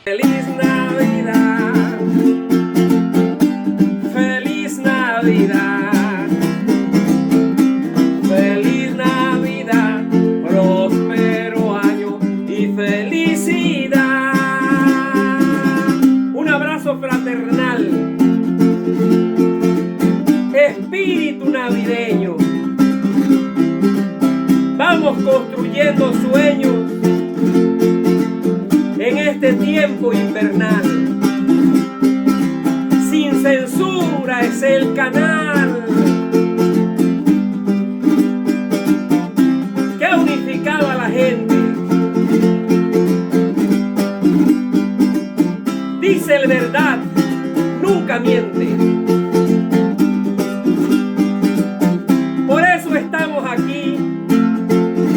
Feliz Navidad, feliz Navidad, feliz Navidad, próspero año y felicidad. Un abrazo fraternal, espíritu navideño. Vamos construyendo sueños en este tiempo invernal. Sin Censura es el canal que ha unificado a la gente. Dice la verdad, nunca miente. Por eso estamos aquí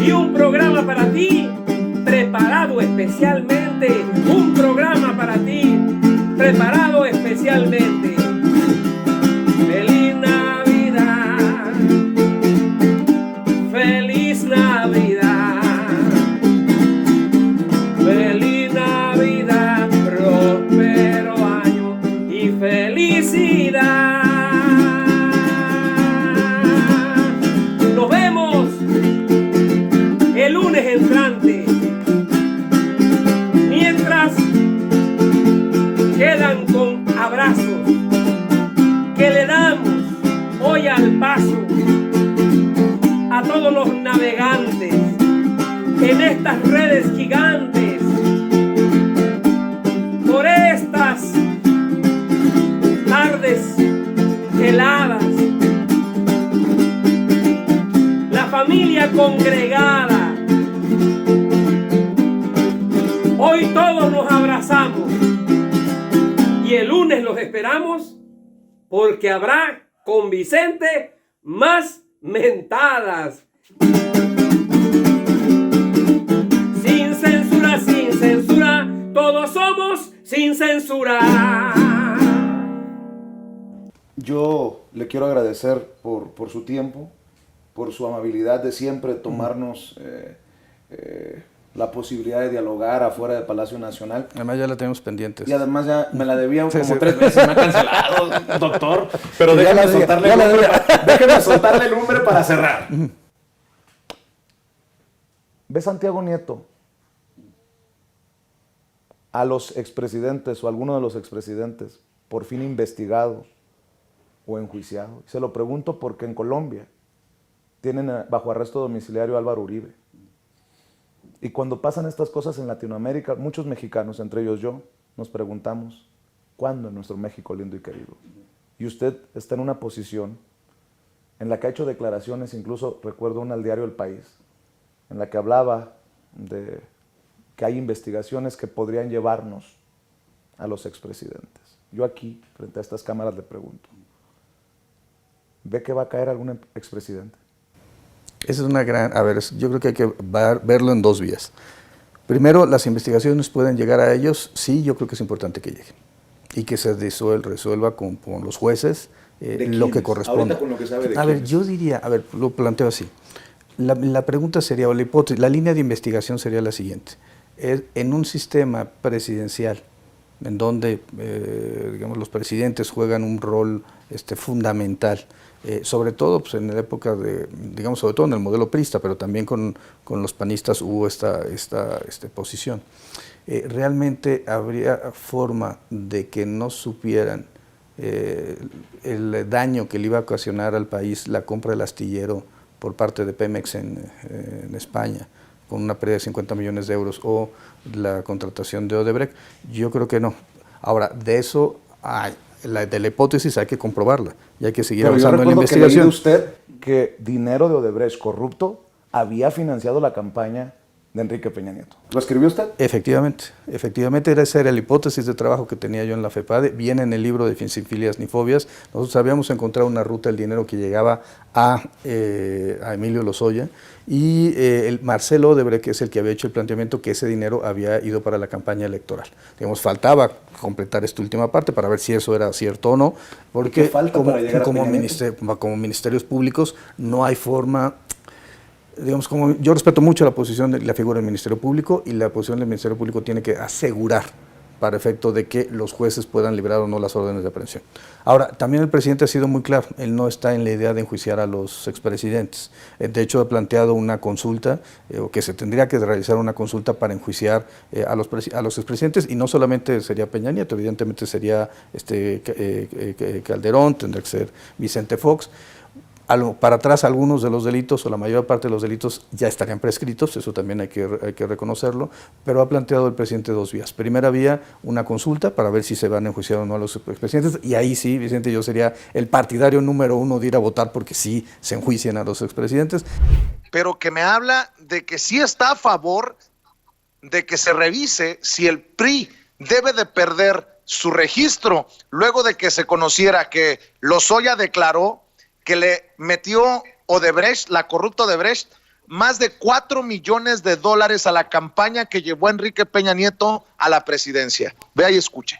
y un programa para ti, preparado especialmente, un programa para ti, preparado especialmente. Feliz Navidad, feliz Navidad, feliz Navidad, próspero año y felicidad. Nos vemos el lunes entrante. Quedan con abrazos que le damos hoy al paso a todos los navegantes en estas redes gigantes, por estas tardes heladas, la familia congregada. Hoy todos nos abrazamos y el lunes los esperamos porque habrá con Vicente más mentadas. Sin censura, todos somos sin censura. Yo le quiero agradecer por su tiempo, por su amabilidad de siempre tomarnos la posibilidad de dialogar afuera del Palacio Nacional. Además ya la tenemos pendientes. Y además ya me la debían como 3 veces, me ha cancelado, doctor. Pero déjame soltarle el nombre para cerrar. ¿Ve Santiago Nieto a los expresidentes o a alguno de los expresidentes por fin investigado o enjuiciado? Se lo pregunto porque en Colombia tienen bajo arresto domiciliario a Álvaro Uribe. Y cuando pasan estas cosas en Latinoamérica, muchos mexicanos, entre ellos yo, nos preguntamos, ¿cuándo en nuestro México lindo y querido? Y usted está en una posición en la que ha hecho declaraciones, incluso recuerdo una al diario El País, en la que hablaba de que hay investigaciones que podrían llevarnos a los expresidentes. Yo aquí, frente a estas cámaras, le pregunto, ¿ve que va a caer algún expresidente? Esa es una gran... A ver, yo creo que hay que verlo en 2 vías. Primero, las investigaciones pueden llegar a ellos. Sí, yo creo que es importante que lleguen. Y que se resuelva con los jueces lo que corresponde. Ahorita con lo que sabe de a ver, yo diría... A ver, lo planteo así. La pregunta sería, o la hipótesis, la línea de investigación sería la siguiente. En un sistema presidencial, en donde digamos, los presidentes juegan un rol fundamental, sobre todo pues, en la época de, digamos, sobre todo en el modelo priista, pero también con los panistas hubo esta posición. Realmente habría forma de que no supieran el daño que le iba a ocasionar al país la compra del astillero por parte de Pemex en España, con una pérdida de 50 millones de euros, o la contratación de Odebrecht. Yo creo que no. Ahora, de eso de la hipótesis hay que comprobarla y hay que seguir avanzando en la investigación. Que usted que dinero de Odebrecht corrupto había financiado la campaña de Enrique Peña Nieto. ¿Lo escribió usted? Efectivamente, esa era la hipótesis de trabajo que tenía yo en la FEPADE, viene en el libro de Sin Filias ni Fobias. Nosotros habíamos encontrado una ruta del dinero que llegaba a Emilio Lozoya, y Marcelo Odebrecht, que es el que había hecho el planteamiento que ese dinero había ido para la campaña electoral. Digamos, faltaba completar esta última parte para ver si eso era cierto o no, porque como ministerios públicos no hay forma. Digamos, como yo respeto mucho la posición de la figura del Ministerio Público, y la posición del Ministerio Público tiene que asegurar para efecto de que los jueces puedan liberar o no las órdenes de aprehensión. Ahora, también el presidente ha sido muy claro, él no está en la idea de enjuiciar a los expresidentes. De hecho, ha planteado una consulta, o que se tendría que realizar una consulta para enjuiciar a los expresidentes, y no solamente sería Peña Nieto, evidentemente sería Calderón, tendría que ser Vicente Fox. Para atrás, algunos de los delitos, o la mayor parte de los delitos, ya estarían prescritos, eso también hay que reconocerlo, pero ha planteado el presidente dos vías. Primera vía, una consulta para ver si se van a enjuiciar o no a los expresidentes, y ahí sí, Vicente, yo sería el partidario número uno de ir a votar porque sí se enjuicien a los expresidentes. Pero que me habla de que sí está a favor de que se revise si el PRI debe de perder su registro luego de que se conociera que Lozoya declaró que le metió Odebrecht, la corrupta Odebrecht, más de $4 millones a la campaña que llevó a Enrique Peña Nieto a la presidencia. Vea y escuche.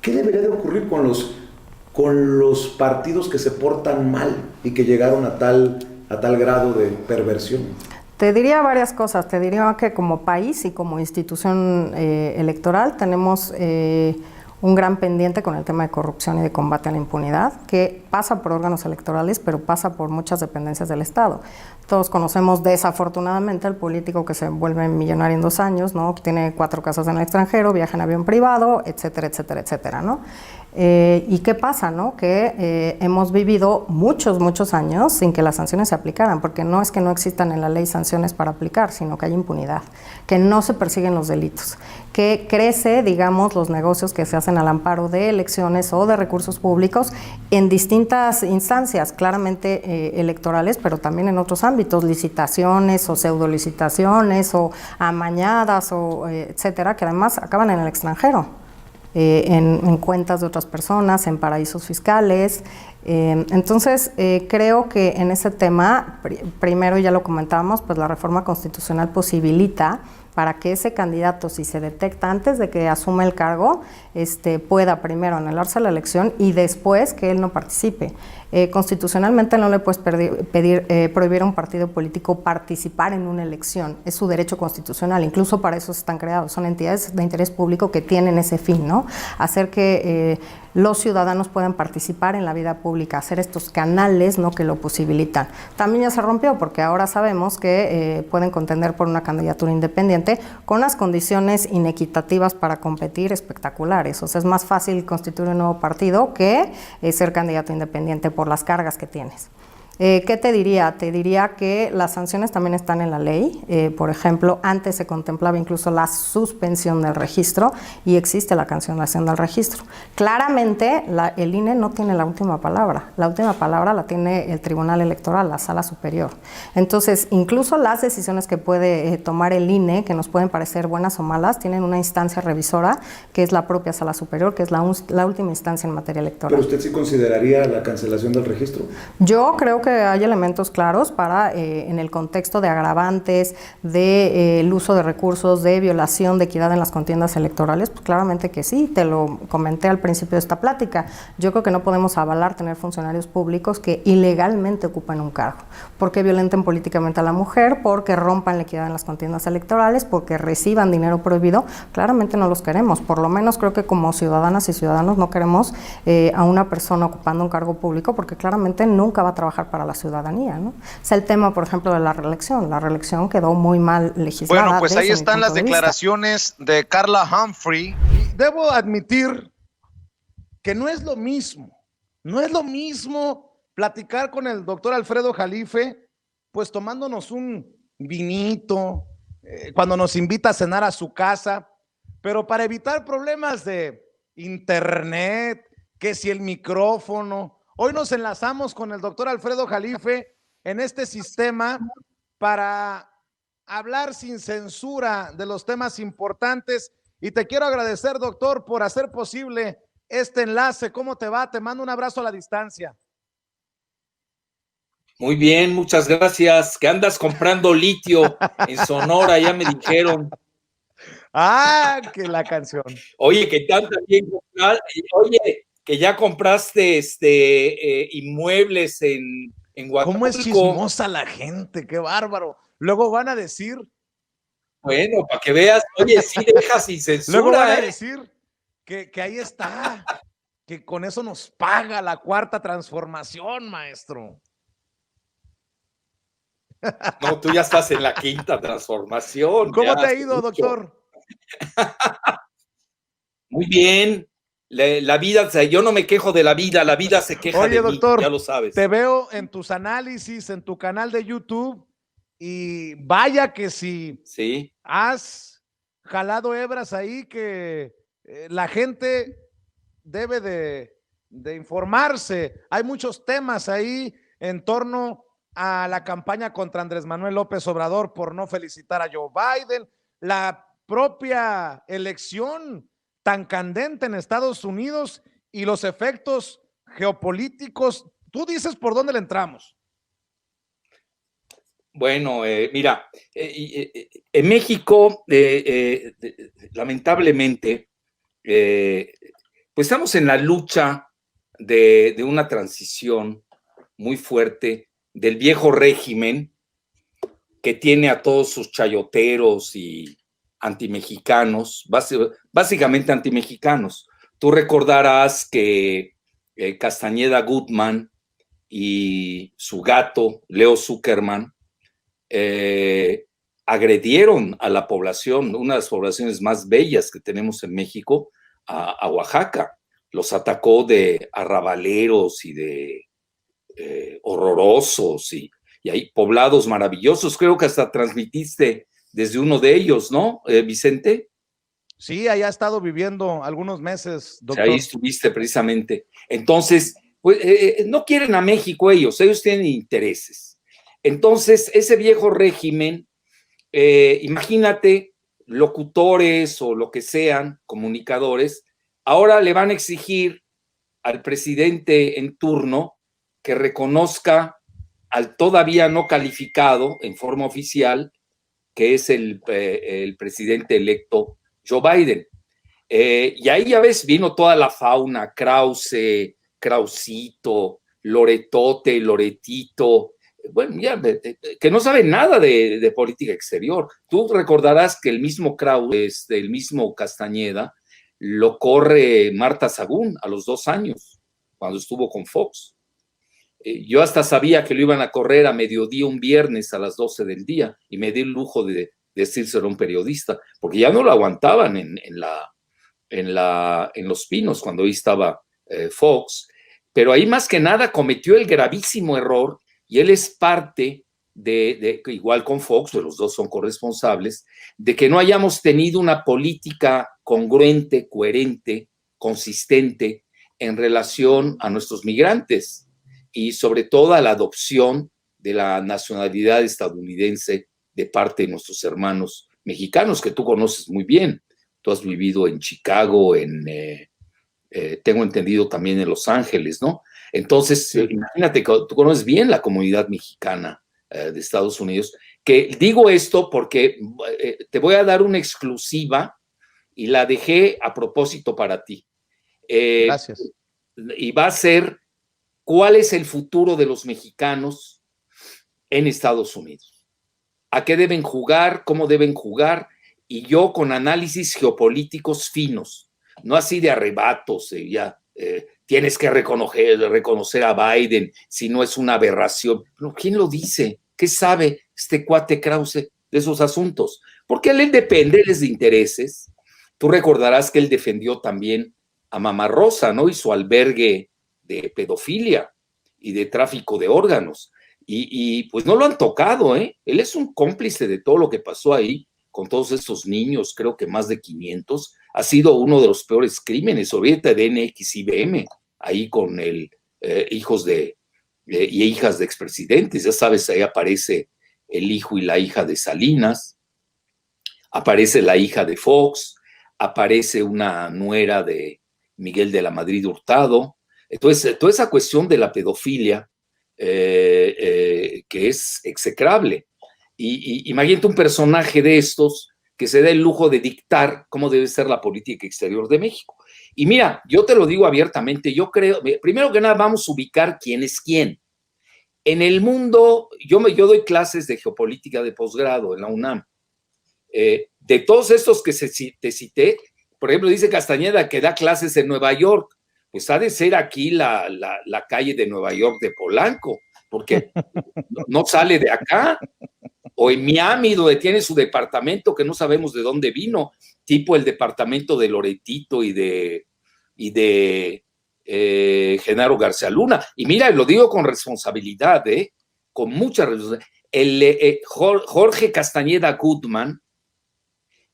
¿Qué debería de ocurrir con los partidos que se portan mal y que llegaron a tal grado de perversión? Te diría varias cosas. Te diría que como país y como institución electoral tenemos un gran pendiente con el tema de corrupción y de combate a la impunidad, que pasa por órganos electorales, pero pasa por muchas dependencias del Estado. Todos conocemos desafortunadamente al político que se vuelve millonario en 2 años, ¿no? Que tiene 4 casas en el extranjero, viaja en avión privado, etcétera, etcétera, etcétera, ¿no? ¿Y qué pasa, no? Que hemos vivido muchos años sin que las sanciones se aplicaran, porque no es que no existan en la ley sanciones para aplicar, sino que hay impunidad, que no se persiguen los delitos, que crece, digamos, los negocios que se hacen al amparo de elecciones o de recursos públicos en distintas instancias, claramente electorales, pero también en otros ámbitos, licitaciones o pseudolicitaciones o amañadas o etcétera, que además acaban en el extranjero. En cuentas de otras personas, en paraísos fiscales. Entonces, creo que en ese tema, primero ya lo comentábamos, pues la reforma constitucional posibilita para que ese candidato, si se detecta antes de que asuma el cargo, pueda primero anularse la elección y después que él no participe. Constitucionalmente no le puedes prohibir a un partido político participar en una elección, es su derecho constitucional, incluso para eso están creados, son entidades de interés público que tienen ese fin, ¿no? Hacer que los ciudadanos puedan participar en la vida pública, hacer estos canales, ¿no?, que lo posibilitan. También ya se rompió porque ahora sabemos que pueden contender por una candidatura independiente con unas condiciones inequitativas para competir espectaculares, o sea, es más fácil constituir un nuevo partido que ser candidato independiente por las cargas que tienes. ¿Qué te diría? Te diría que las sanciones también están en la ley. Por ejemplo, antes se contemplaba incluso la suspensión del registro y existe la cancelación del registro. Claramente, el INE no tiene la última palabra. La última palabra la tiene el Tribunal Electoral, la Sala Superior. Entonces, incluso las decisiones que puede tomar el INE, que nos pueden parecer buenas o malas, tienen una instancia revisora, que es la propia Sala Superior, que es la última instancia en materia electoral. ¿Pero usted sí consideraría la cancelación del registro? Yo creo que hay elementos claros para, en el contexto de agravantes, de el uso de recursos, de violación de equidad en las contiendas electorales, pues claramente que sí, te lo comenté al principio de esta plática. Yo creo que no podemos avalar tener funcionarios públicos que ilegalmente ocupen un cargo, porque violenten políticamente a la mujer, porque rompan la equidad en las contiendas electorales, porque reciban dinero prohibido. Claramente no los queremos, por lo menos creo que como ciudadanas y ciudadanos no queremos a una persona ocupando un cargo público, porque claramente nunca va a trabajar para la ciudadanía, ¿no? Es el tema, por ejemplo, de la reelección. La reelección quedó muy mal legislada. Bueno, pues ahí están las declaraciones de Carla Humphrey. Debo admitir que no es lo mismo platicar con el doctor Alfredo Jalife, pues tomándonos un vinito, cuando nos invita a cenar a su casa, pero para evitar problemas de internet, que si el micrófono. Hoy nos enlazamos con el doctor Alfredo Jalife en este sistema para hablar sin censura de los temas importantes, y te quiero agradecer, doctor, por hacer posible este enlace. ¿Cómo te va? Te mando un abrazo a la distancia. Muy bien, muchas gracias. Que andas comprando litio en Sonora, ya me dijeron. Ah, que la canción. Oye, que también comprar, oye, que ya compraste inmuebles en Huatulco. ¿Cómo es chismosa la gente? Qué bárbaro. Luego van a decir Bueno, para que veas, oye, sí deja sin Luego van a censura, ¿eh? decir que ahí está, que con eso nos paga la cuarta transformación, maestro. No, tú ya estás en la quinta transformación. ¿Cómo ya te ha hace ido, mucho. doctor? Muy bien. La vida, o sea, yo no me quejo de la vida se queja Oye, de mí, doctor, ya lo sabes. te veo en tus análisis, en tu canal de YouTube, y vaya que si Sí. has jalado hebras ahí que la gente debe de informarse. Hay muchos temas ahí en torno a la campaña contra Andrés Manuel López Obrador por no felicitar a Joe Biden, la propia elección tan candente en Estados Unidos y los efectos geopolíticos. Tú dices por dónde le entramos. Bueno, mira, en México, lamentablemente, pues estamos en la lucha de una transición muy fuerte del viejo régimen que tiene a todos sus chayoteros y antimexicanos, básicamente antimexicanos. Tú recordarás que Castañeda Gutman y su gato, Leo Zuckerman, agredieron a la población, una de las poblaciones más bellas que tenemos en México, a Oaxaca. Los atacó de arrabaleros y de horrorosos y hay poblados maravillosos. Creo que hasta transmitiste desde uno de ellos, ¿no, Vicente? Sí, allá ha estado viviendo algunos meses, doctor. Ahí estuviste precisamente. Entonces, pues, no quieren a México ellos tienen intereses. Entonces, ese viejo régimen, imagínate, locutores o lo que sean, comunicadores, ahora le van a exigir al presidente en turno que reconozca al todavía no calificado en forma oficial, que es el presidente electo Joe Biden. Y ahí ya ves, vino toda la fauna, Krause, Krausito, Loretote, Loretito, bueno, ya, que no sabe nada de política exterior. Tú recordarás que el mismo Krause, el mismo Castañeda, lo corre Marta Sagún a los 2 años, cuando estuvo con Fox. Yo hasta sabía que lo iban a correr a mediodía un viernes a las 12 del día y me di el lujo de decírselo a un periodista, porque ya no lo aguantaban en Los Pinos cuando ahí estaba Fox, pero ahí más que nada cometió el gravísimo error y él es parte igual con Fox, los dos son corresponsables, de que no hayamos tenido una política congruente, coherente, consistente en relación a nuestros migrantes y sobre todo a la adopción de la nacionalidad estadounidense de parte de nuestros hermanos mexicanos, que tú conoces muy bien. Tú has vivido en Chicago, tengo entendido también en Los Ángeles, ¿no? Entonces, imagínate que tú conoces bien la comunidad mexicana de Estados Unidos, que digo esto porque te voy a dar una exclusiva y la dejé a propósito para ti. Gracias. Y va a ser, ¿cuál es el futuro de los mexicanos en Estados Unidos? ¿A qué deben jugar? ¿Cómo deben jugar? Y yo con análisis geopolíticos finos, no así de arrebatos, tienes que reconocer a Biden, si no es una aberración. ¿Pero quién lo dice? ¿Qué sabe este cuate Krause de esos asuntos? Porque él depende, él es de intereses. Tú recordarás que él defendió también a Mamá Rosa, ¿no? Y su albergue de pedofilia y de tráfico de órganos. Y pues no lo han tocado, ¿eh? Él es un cómplice de todo lo que pasó ahí con todos estos niños, creo que más de 500, ha sido uno de los peores crímenes. Olvídate de NX IBM, ahí con hijos y hijas de expresidentes. Ya sabes, ahí aparece el hijo y la hija de Salinas, aparece la hija de Fox, aparece una nuera de Miguel de la Madrid Hurtado. Entonces, toda esa cuestión de la pedofilia, que es execrable. Y imagínate un personaje de estos que se da el lujo de dictar cómo debe ser la política exterior de México. Y mira, yo te lo digo abiertamente, yo creo, primero que nada vamos a ubicar quién es quién. En el mundo, yo doy clases de geopolítica de posgrado en la UNAM, De todos estos que te cité, por ejemplo, dice Castañeda que da clases en Nueva York. Pues ha de ser aquí la calle de Nueva York de Polanco, porque no sale de acá. O en Miami, donde tiene su departamento, que no sabemos de dónde vino, tipo el departamento de Loretito y de Genaro García Luna. Y mira, lo digo con responsabilidad, con mucha responsabilidad. Jorge Castañeda Goodman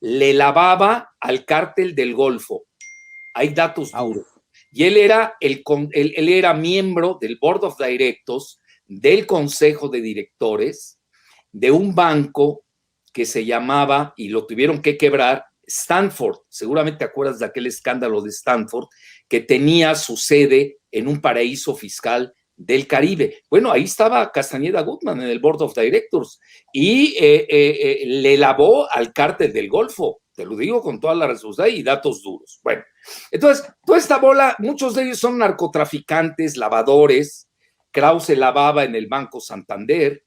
le lavaba al cártel del Golfo. Hay datos duros. Y él era miembro del Board of Directors, del Consejo de Directores, de un banco que se llamaba, y lo tuvieron que quebrar, Stanford. Seguramente te acuerdas de aquel escándalo de Stanford, que tenía su sede en un paraíso fiscal del Caribe. Bueno, ahí estaba Castañeda Goodman en el Board of Directors y le lavó al cártel del Golfo. Te lo digo con toda la responsabilidad y datos duros. Bueno, entonces, toda esta bola, muchos de ellos son narcotraficantes, lavadores. Krause lavaba en el Banco Santander,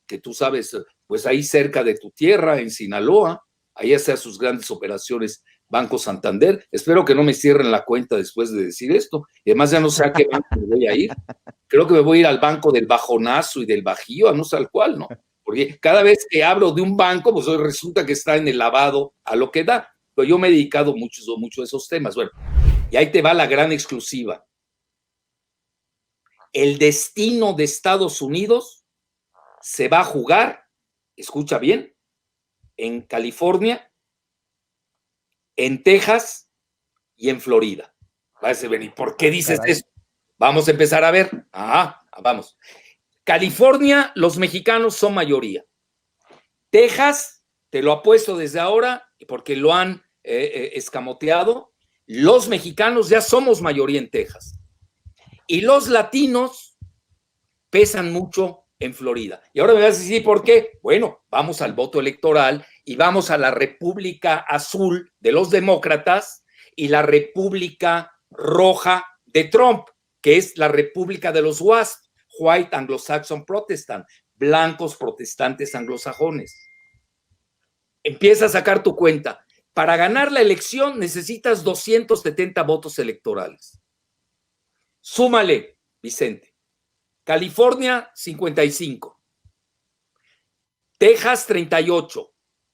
que tú sabes, pues ahí cerca de tu tierra, en Sinaloa, ahí hacía sus grandes operaciones Banco Santander. Espero que no me cierren la cuenta después de decir esto. Y además ya no sé a qué banco me voy a ir. Creo que me voy a ir al banco del Bajonazo y del Bajío, no sé al cual, ¿no? Porque cada vez que hablo de un banco, pues hoy resulta que está en el lavado a lo que da. Pero yo me he dedicado mucho a esos temas. Bueno, y ahí te va la gran exclusiva. El destino de Estados Unidos se va a jugar, escucha bien, en California, en Texas y en Florida. Vas a venir, ¿por qué dices eso? Vamos a empezar a ver. Vamos. California, los mexicanos son mayoría. Texas, te lo apuesto desde ahora, porque lo han escamoteado, los mexicanos ya somos mayoría en Texas. Y los latinos pesan mucho en Florida. Y ahora me vas a decir, ¿por qué? Bueno, vamos al voto electoral y vamos a la República Azul de los demócratas y la República Roja de Trump, que es la República de los WASP, White Anglo-Saxon Protestant, blancos protestantes anglosajones. Empieza a sacar tu cuenta. Para ganar la elección necesitas 270 votos electorales. Súmale, Vicente. California, 55. Texas, 38.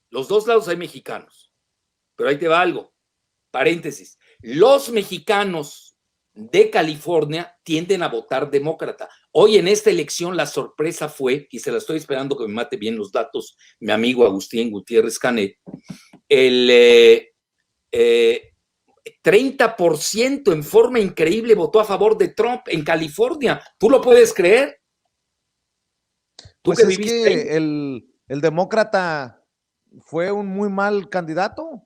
Los dos lados hay mexicanos. Pero ahí te va algo. Paréntesis. Los mexicanos de California tienden a votar demócrata. Hoy en esta elección la sorpresa fue, y se la estoy esperando que me mate bien los datos, mi amigo Agustín Gutiérrez Canet, el 30% en forma increíble votó a favor de Trump en California. ¿Tú lo puedes creer? ¿Tú pues que es que el demócrata fue un muy mal candidato.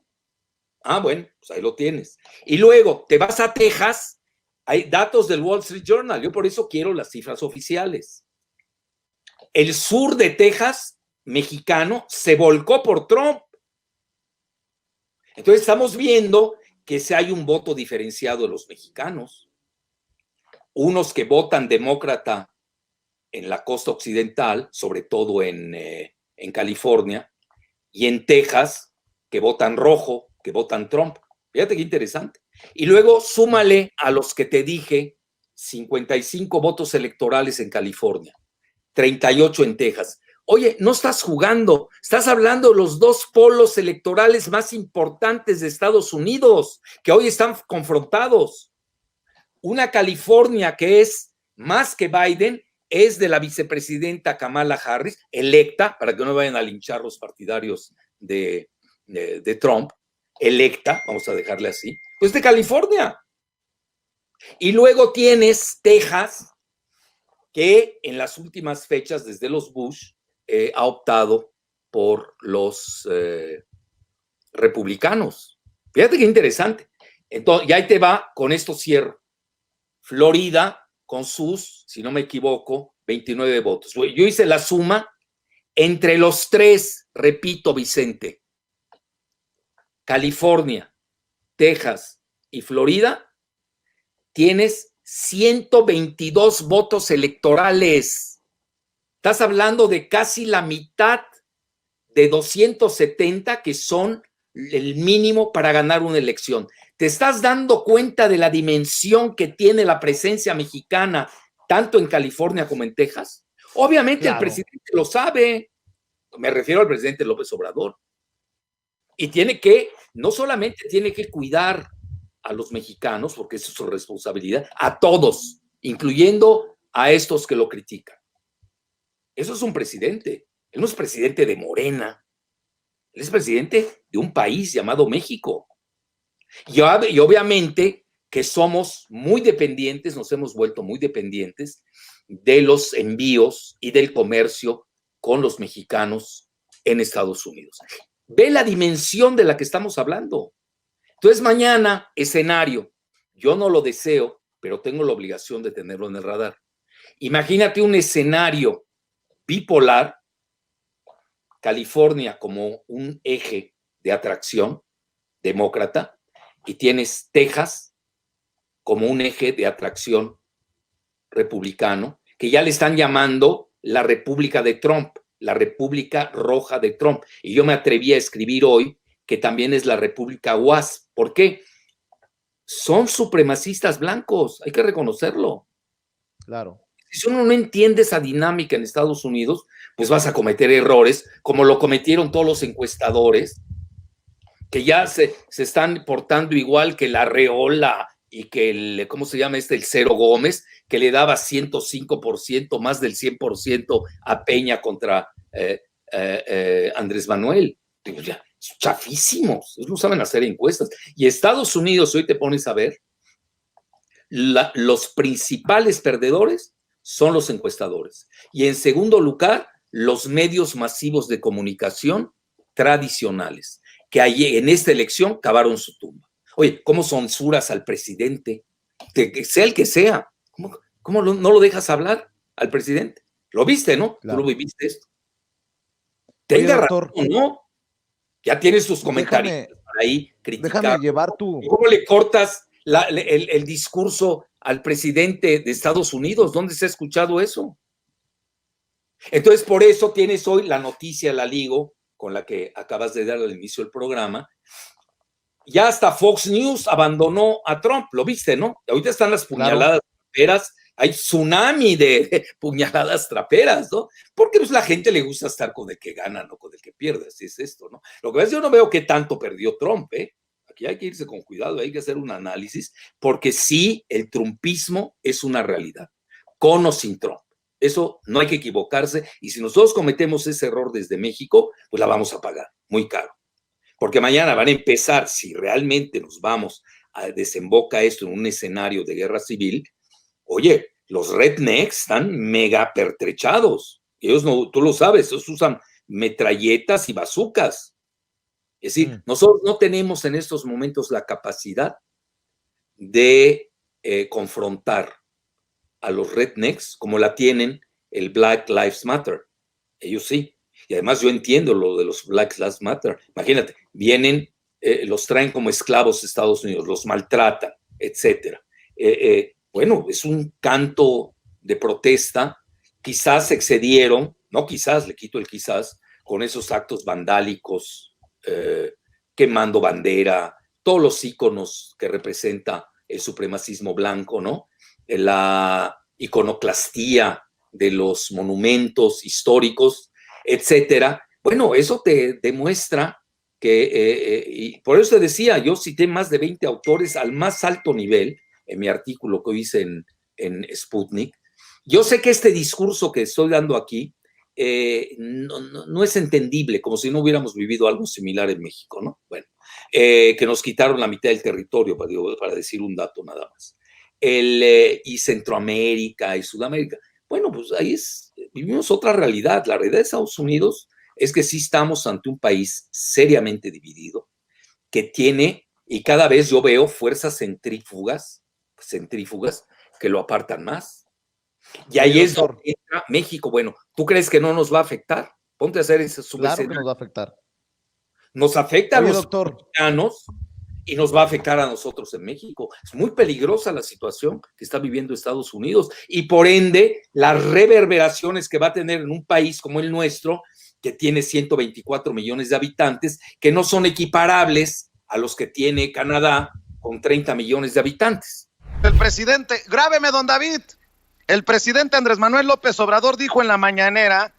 Bueno, pues ahí lo tienes. Y luego te vas a Texas, hay datos del Wall Street Journal, yo por eso quiero las cifras oficiales. El sur de Texas, mexicano, se volcó por Trump. Entonces estamos viendo que si hay un voto diferenciado de los mexicanos, unos que votan demócrata en la costa occidental, sobre todo en California, y en Texas, que votan rojo, que votan Trump. Fíjate qué interesante. Y luego súmale a los que te dije, 55 votos electorales en California, 38 en Texas. Oye, no estás jugando, estás hablando de los dos polos electorales más importantes de Estados Unidos, que hoy están confrontados. Una California que es más que Biden, es de la vicepresidenta Kamala Harris, electa, para que no vayan a linchar los partidarios de Trump, electa, vamos a dejarle así, pues de California. Y luego tienes Texas, que en las últimas fechas, desde los Bush, ha optado por los republicanos. Fíjate qué interesante. Entonces, y ahí te va, con esto cierro. Florida, con sus, si no me equivoco, 29 votos. Yo hice la suma entre los tres, repito, Vicente, California, Texas y Florida, tienes 122 votos electorales. Estás hablando de casi la mitad de 270 que son el mínimo para ganar una elección. ¿Te estás dando cuenta de la dimensión que tiene la presencia mexicana, tanto en California como en Texas? Obviamente claro. El presidente lo sabe, me refiero al presidente López Obrador, y tiene que, no solamente tiene que cuidar a los mexicanos, porque eso es su responsabilidad, a todos, incluyendo a estos que lo critican. Eso es un presidente. Él no es presidente de Morena. Él es presidente de un país llamado México. Y obviamente que somos muy dependientes, nos hemos vuelto muy dependientes de los envíos y del comercio con los mexicanos en Estados Unidos. Ve la dimensión de la que estamos hablando. Entonces mañana, escenario, yo no lo deseo, pero tengo la obligación de tenerlo en el radar. Imagínate un escenario bipolar, California como un eje de atracción demócrata, y tienes Texas como un eje de atracción republicano, que ya le están llamando la República de Trump, la República Roja de Trump. Y yo me atreví a escribir hoy que también es la República WASP. ¿Por qué? Son supremacistas blancos, hay que reconocerlo. Claro. Si uno no entiende esa dinámica en Estados Unidos, pues vas a cometer errores, como lo cometieron todos los encuestadores, que ya se están portando igual que la Arreola y que el, ¿cómo se llama este? El Cero Gómez, que le daba 105%, más del 100% a Peña contra Andrés Manuel. Digo, ya, chafísimos, ellos no saben hacer encuestas. Y Estados Unidos, hoy te pones a ver, los principales perdedores son los encuestadores. Y en segundo lugar, los medios masivos de comunicación tradicionales, que en esta elección cavaron su tumba. Oye, ¿cómo censuras al presidente? Que sea el que sea. ¿Cómo no lo dejas hablar al presidente? Lo viste, ¿no? Claro. Tú lo viviste esto. Tenga razón, ¿no? Ya tienes tus comentarios para ahí criticar. Déjame llevar tu... ¿Cómo le cortas el discurso al presidente de Estados Unidos? ¿Dónde se ha escuchado eso? Entonces, por eso tienes hoy la noticia, la ligo, con la que acabas de dar al inicio del programa. Ya hasta Fox News abandonó a Trump, lo viste, ¿no? Ahorita están las puñaladas traperas, hay tsunami de puñaladas traperas, ¿no? Porque pues la gente le gusta estar con el que gana, no con el que pierde, así es esto, ¿no? Lo que pasa es que yo no veo qué tanto perdió Trump, ¿eh? Aquí hay que irse con cuidado, hay que hacer un análisis, porque sí, el trumpismo es una realidad, con o sin Trump. Eso no hay que equivocarse, y si nosotros cometemos ese error desde México, pues la vamos a pagar muy caro. Porque mañana van a empezar, si realmente nos vamos a desemboca esto en un escenario de guerra civil, oye, los rednecks están mega pertrechados. Ellos no, tú lo sabes, ellos usan metralletas y bazucas. Es decir, nosotros no tenemos en estos momentos la capacidad de confrontar a los rednecks como la tienen el Black Lives Matter. Ellos sí. Y además yo entiendo lo de los Black Lives Matter. Imagínate, vienen, los traen como esclavos a Estados Unidos, los maltratan, etcétera. Bueno, es un canto de protesta. Quizás se excedieron, no quizás, le quito el quizás, con esos actos vandálicos, quemando bandera, todos los íconos que representa el supremacismo blanco, ¿no? La iconoclastía de los monumentos históricos, etcétera. Bueno, eso te demuestra que, y por eso te decía, yo cité más de 20 autores al más alto nivel en mi artículo que hice en Sputnik. Yo sé que este discurso que estoy dando aquí no es entendible, como si no hubiéramos vivido algo similar en México, ¿no? Bueno, que nos quitaron la mitad del territorio, para decir un dato nada más. Y Centroamérica y Sudamérica. Bueno, pues ahí vivimos otra realidad. La realidad de Estados Unidos es que sí estamos ante un país seriamente dividido, que tiene, y cada vez yo veo fuerzas centrífugas que lo apartan más. Y ahí es donde entra México. Bueno, ¿tú crees que no nos va a afectar? Ponte a hacer ese subescenario. Claro que nos va a afectar. Nos afecta a los mexicanos y nos va a afectar a nosotros en México. Es muy peligrosa la situación que está viviendo Estados Unidos y por ende las reverberaciones que va a tener en un país como el nuestro, que tiene 124 millones de habitantes, que no son equiparables a los que tiene Canadá con 30 millones de habitantes. El presidente, grábeme, don David, el presidente Andrés Manuel López Obrador dijo en la mañanera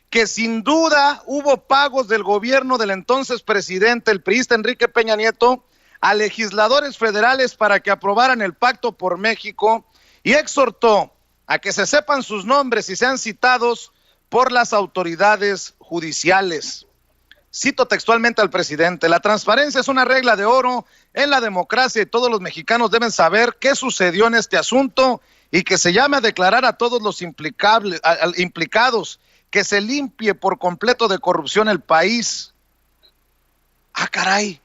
que sin duda hubo pagos del gobierno del entonces presidente, el priista Enrique Peña Nieto, a legisladores federales para que aprobaran el Pacto por México, y exhortó a que se sepan sus nombres y sean citados por las autoridades judiciales. Cito textualmente al presidente: la transparencia es una regla de oro en la democracia y todos los mexicanos deben saber qué sucedió en este asunto y que se llame a declarar a todos los implicados, que se limpie por completo de corrupción el país. Ah, caray,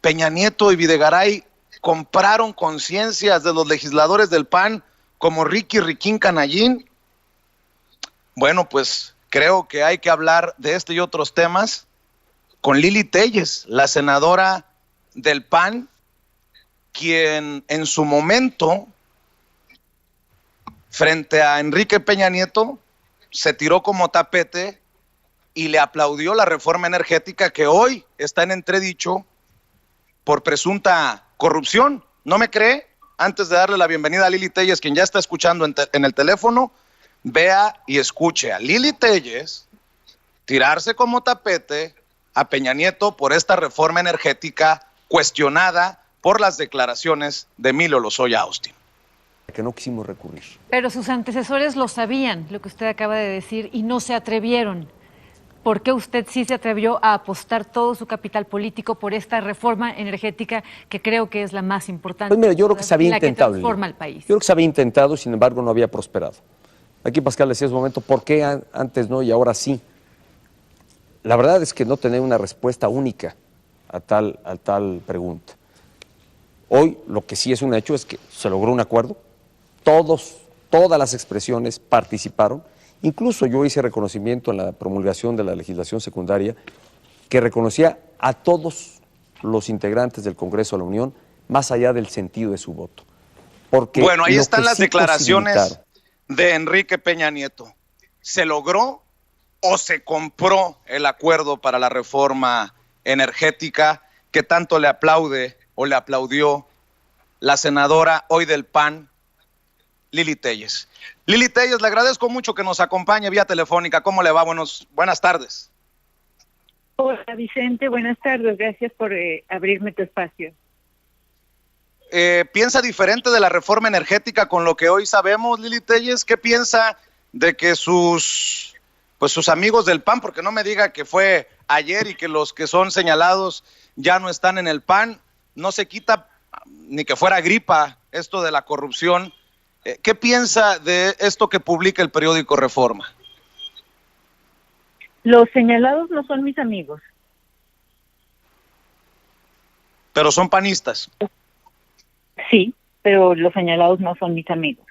Peña Nieto y Videgaray compraron conciencias de los legisladores del PAN como Ricky Riquín Canallín. Bueno, pues creo que hay que hablar de este y otros temas con Lili Téllez, la senadora del PAN, quien en su momento, frente a Enrique Peña Nieto, se tiró como tapete y le aplaudió la reforma energética que hoy está en entredicho por presunta corrupción. ¿No me cree? Antes de darle la bienvenida a Lili Téllez, quien ya está escuchando en el teléfono, vea y escuche a Lili Téllez tirarse como tapete a Peña Nieto por esta reforma energética cuestionada por las declaraciones de Emilio Lozoya Austin. Que no quisimos recurrir. Pero sus antecesores lo sabían, lo que usted acaba de decir, y no se atrevieron. ¿Por qué usted sí se atrevió a apostar todo su capital político por esta reforma energética que creo que es la más importante? Pues mira, yo creo que se había intentado. Que transforma el país. Yo creo que se había intentado, sin embargo no había prosperado. Aquí Pascal decía en su momento, ¿por qué antes no y ahora sí? La verdad es que no tener una respuesta única a tal pregunta. Hoy lo que sí es un hecho es que se logró un acuerdo, todas las expresiones participaron, incluso yo hice reconocimiento en la promulgación de la legislación secundaria que reconocía a todos los integrantes del Congreso de la Unión, más allá del sentido de su voto. Porque bueno, ahí están las declaraciones de Enrique Peña Nieto. ¿Se logró o se compró el acuerdo para la reforma energética que tanto le aplaude o le aplaudió la senadora hoy del PAN, Lili Téllez? Lili Téllez, le agradezco mucho que nos acompañe vía telefónica. ¿Cómo le va? Buenas tardes. Hola Vicente, buenas tardes. Gracias por abrirme tu espacio. ¿Piensa diferente de la reforma energética con lo que hoy sabemos, Lili Téllez? ¿Qué piensa de que sus amigos del PAN, porque no me diga que fue ayer y que los que son señalados ya no están en el PAN, no se quita ni que fuera gripa esto de la corrupción? ¿Qué piensa de esto que publica el periódico Reforma? Los señalados no son mis amigos. Pero son panistas. Sí, pero los señalados no son mis amigos.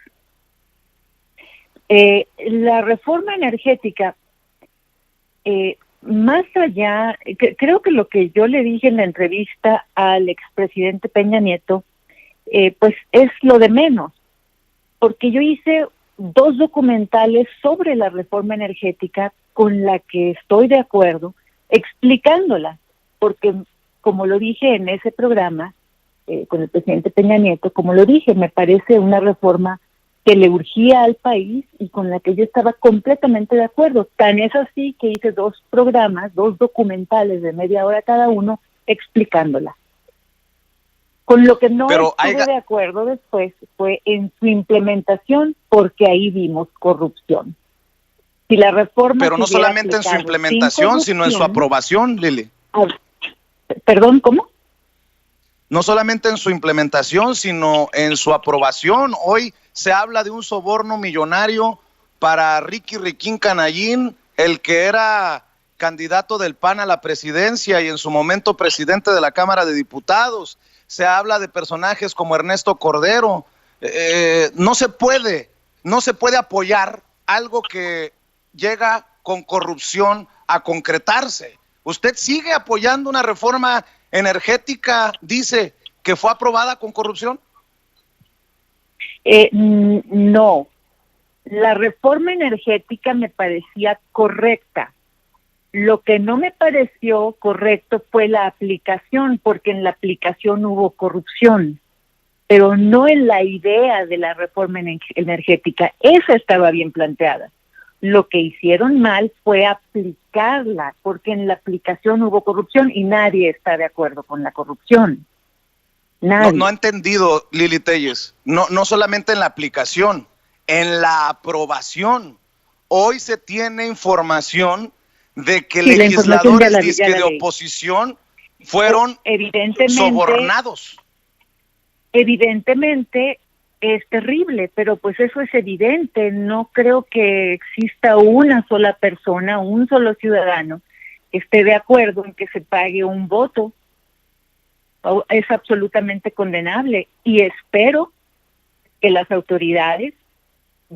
La reforma energética, más allá, creo que lo que yo le dije en la entrevista al expresidente Peña Nieto, pues es lo de menos, porque yo hice 2 documentales sobre la reforma energética con la que estoy de acuerdo, explicándola, porque como lo dije en ese programa, con el presidente Peña Nieto, como lo dije, me parece una reforma que le urgía al país y con la que yo estaba completamente de acuerdo. Tan es así que hice 2 programas, 2 documentales de media hora cada uno, explicándola. Con lo que no estuve de acuerdo después fue en su implementación, porque ahí vimos corrupción. Si la reforma... Pero no solamente en su implementación, sino en su aprobación, Lili. ¿Perdón, cómo? No solamente en su implementación, sino en su aprobación. Hoy se habla de un soborno millonario para Ricky Riquín Canallín, el que era candidato del PAN a la presidencia y en su momento presidente de la Cámara de Diputados. Se habla de personajes como Ernesto Cordero. No se puede apoyar algo que llega con corrupción a concretarse. Usted sigue apoyando una reforma energética, dice, que fue aprobada con corrupción. No, la reforma energética me parecía correcta. Lo que no me pareció correcto fue la aplicación, porque en la aplicación hubo corrupción, pero no en la idea de la reforma energética. Esa estaba bien planteada. Lo que hicieron mal fue aplicarla, porque en la aplicación hubo corrupción y nadie está de acuerdo con la corrupción. No ha entendido, Lili Téllez. No solamente en la aplicación, en la aprobación. Hoy se tiene información de que legisladores de oposición fueron sobornados. Evidentemente es terrible, pero pues eso es evidente. No creo que exista una sola persona, un solo ciudadano que esté de acuerdo en que se pague un voto. Es absolutamente condenable y espero que las autoridades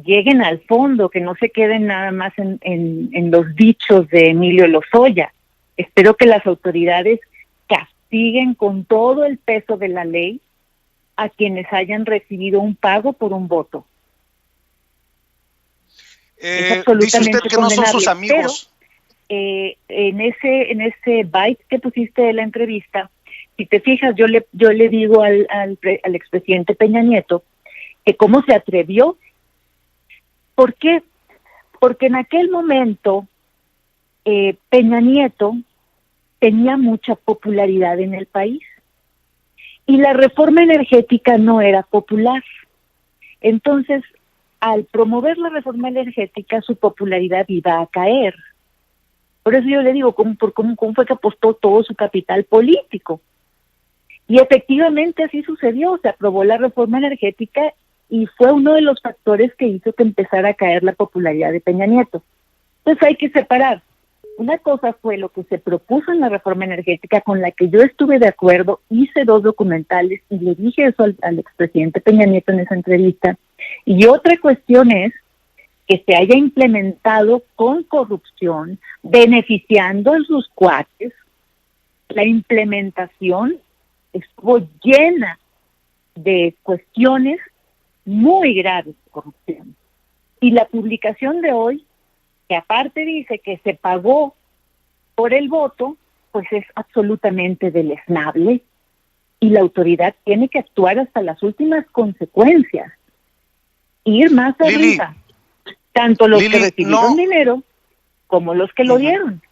lleguen al fondo, que no se queden nada más en los dichos de Emilio Lozoya. Espero que las autoridades castiguen con todo el peso de la ley a quienes hayan recibido un pago por un voto. Dice usted que no son sus amigos. Pero, en ese byte que pusiste de la entrevista, si te fijas, yo le digo al expresidente Peña Nieto que cómo se atrevió. ¿Por qué? Porque en aquel momento Peña Nieto tenía mucha popularidad en el país y la reforma energética no era popular. Entonces, al promover la reforma energética, su popularidad iba a caer. Por eso yo le digo, ¿cómo fue que apostó todo su capital político? Y efectivamente así sucedió, se aprobó la reforma energética y fue uno de los factores que hizo que empezara a caer la popularidad de Peña Nieto. Entonces hay que separar. Una cosa fue lo que se propuso en la reforma energética, con la que yo estuve de acuerdo, hice 2 documentales y le dije eso al expresidente Peña Nieto en esa entrevista. Y otra cuestión es que se haya implementado con corrupción, beneficiando a sus cuates. La implementación estuvo llena de cuestiones muy graves de corrupción. Y la publicación de hoy, que aparte dice que se pagó por el voto, pues es absolutamente deleznable y la autoridad tiene que actuar hasta las últimas consecuencias, ir más arriba, tanto los que recibieron dinero como los que lo dieron.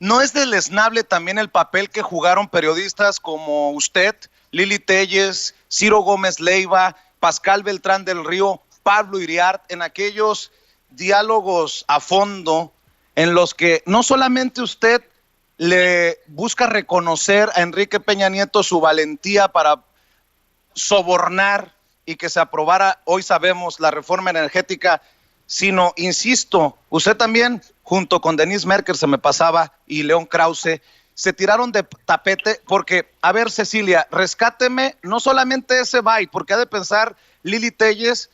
¿No es deleznable también el papel que jugaron periodistas como usted, Lili Téllez, Ciro Gómez Leiva, Pascal Beltrán del Río, Pablo Iriart, en aquellos diálogos a fondo en los que no solamente usted le busca reconocer a Enrique Peña Nieto su valentía para sobornar y que se aprobara, hoy sabemos, la reforma energética, sino, insisto, usted también, junto con Denise Merker, se me pasaba, y León Krause, se tiraron de tapete porque, a ver, Cecilia, rescáteme no solamente ese byte, porque ha de pensar Lili Téllez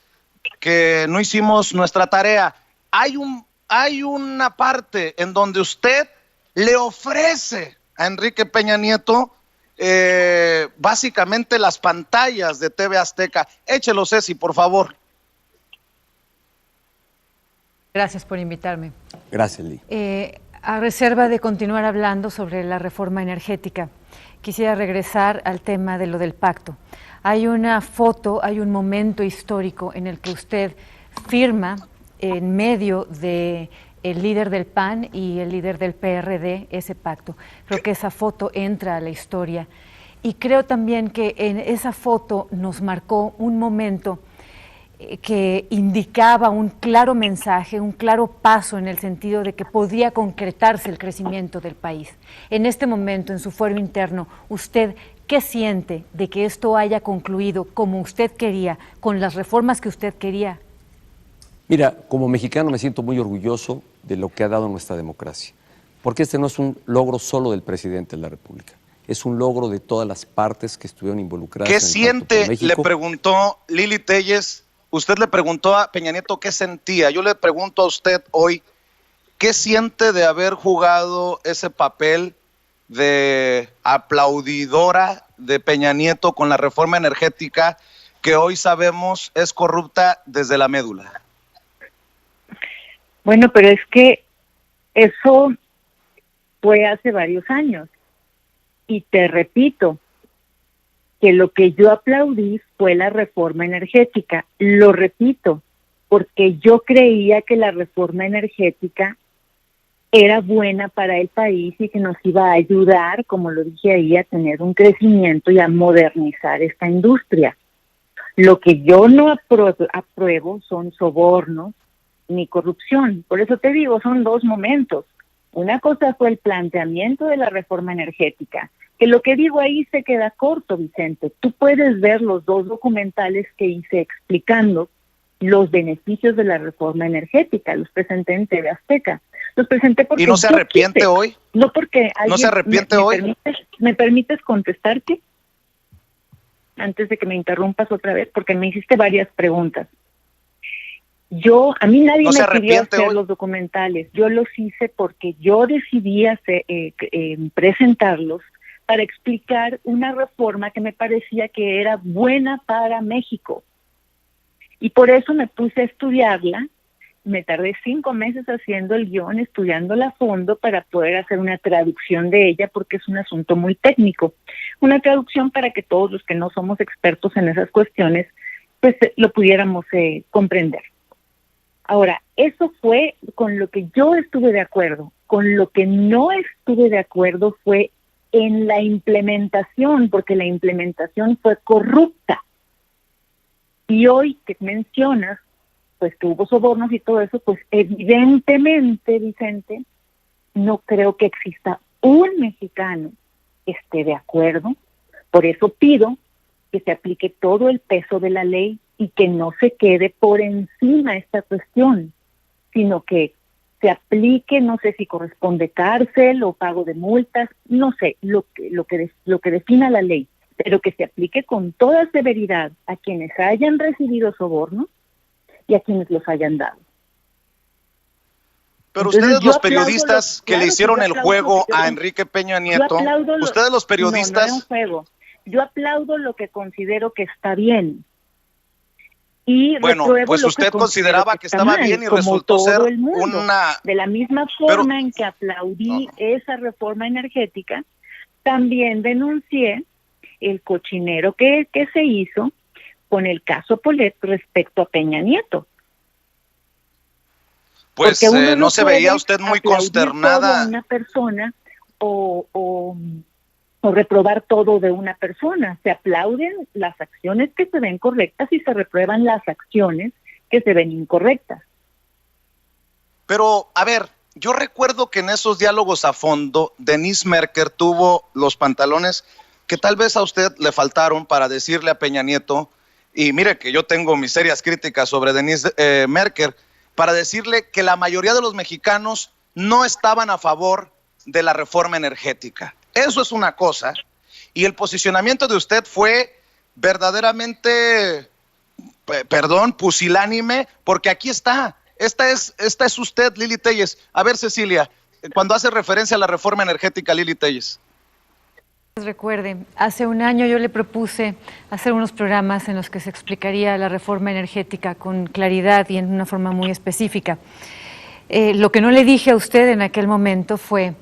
que no hicimos nuestra tarea. Hay una parte en donde usted le ofrece a Enrique Peña Nieto básicamente las pantallas de TV Azteca. Échelo, Ceci, por favor. Gracias por invitarme. Gracias, Lili. A reserva de continuar hablando sobre la reforma energética, quisiera regresar al tema de lo del pacto. Hay una foto, hay un momento histórico en el que usted firma en medio de el líder del PAN y el líder del PRD ese pacto. Creo que esa foto entra a la historia y creo también que en esa foto nos marcó un momento que indicaba un claro mensaje, un claro paso en el sentido de que podía concretarse el crecimiento del país. En este momento, en su fuero interno, ¿usted qué siente de que esto haya concluido como usted quería, con las reformas que usted quería? Mira, como mexicano me siento muy orgulloso de lo que ha dado nuestra democracia, porque este no es un logro solo del presidente de la República, es un logro de todas las partes que estuvieron involucradas. ¿Qué siente? Le preguntó Lili Téllez. Usted le preguntó a Peña Nieto qué sentía. Yo le pregunto a usted hoy, ¿qué siente de haber jugado ese papel de aplaudidora de Peña Nieto con la reforma energética que hoy sabemos es corrupta desde la médula? Bueno, pero es que eso fue hace varios años. Y te repito, que lo que yo aplaudí fue la reforma energética. Lo repito, porque yo creía que la reforma energética era buena para el país y que nos iba a ayudar, como lo dije ahí, a tener un crecimiento y a modernizar esta industria. Lo que yo no apruebo son sobornos ni corrupción. Por eso te digo, son dos momentos. Una cosa fue el planteamiento de la reforma energética, que lo que digo ahí se queda corto, Vicente. Tú puedes ver los dos documentales que hice explicando los beneficios de la reforma energética. Los presenté en TV Azteca. Los presenté porque ¿Y no se arrepiente quise, hoy? no porque alguien... ¿No se arrepiente hoy? ¿Me permites contestarte? Antes de que me interrumpas otra vez, porque me hiciste varias preguntas. A mí nadie ¿No se me pidió arrepiente hacer hoy? los documentales. Yo los hice porque yo decidí presentarlos para explicar una reforma que me parecía que era buena para México. Y por eso me puse a estudiarla. Me tardé 5 meses haciendo el guión, estudiándola a fondo para poder hacer una traducción de ella, porque es un asunto muy técnico. Una traducción para que todos los que no somos expertos en esas cuestiones, pues lo pudiéramos comprender. Ahora, eso fue con lo que yo estuve de acuerdo. Con lo que no estuve de acuerdo fue en la implementación, porque la implementación fue corrupta. Y hoy que mencionas, pues que hubo sobornos y todo eso, pues evidentemente, Vicente, no creo que exista un mexicano que esté de acuerdo. Por eso pido que se aplique todo el peso de la ley y que no se quede por encima esta cuestión, sino que se aplique, no sé si corresponde cárcel o pago de multas, no sé, lo que defina la ley, pero que se aplique con toda severidad a quienes hayan recibido sobornos y a quienes los hayan dado. Pero Entonces, ustedes yo los aplaudo periodistas que le hicieron yo el aplaudo juego lo que- a Enrique Peña yo Nieto, aplaudo ustedes los No, no periodistas... era un juego. Yo aplaudo lo que considero que está bien. Y Bueno, repruebo pues lo usted que consideraba considero que está estaba mal, bien y como resultó todo ser el mundo. una... De la misma Pero- forma en que aplaudí No. esa reforma energética, también denuncié el cochinero que se hizo con el caso Polet respecto a Peña Nieto. Pues Porque uno no se puede veía usted muy aplaudir todo a consternada. una persona o reprobar todo de una persona. Se aplauden las acciones que se ven correctas y se reprueban las acciones que se ven incorrectas. Pero, a ver, yo recuerdo que en esos diálogos a fondo, Denise Merker tuvo los pantalones que tal vez a usted le faltaron para decirle a Peña Nieto, y mire que yo tengo mis serias críticas sobre Denise Merker, para decirle que la mayoría de los mexicanos no estaban a favor de la reforma energética. Eso es una cosa. Y el posicionamiento de usted fue verdaderamente, perdón, pusilánime, porque aquí está. Esta es usted, Lili Téllez. A ver, Cecilia, cuando hace referencia a la reforma energética, Lili Téllez. Recuerde, hace un año yo le propuse hacer unos programas en los que se explicaría la reforma energética con claridad y en una forma muy específica. Lo que no le dije a usted en aquel momento fue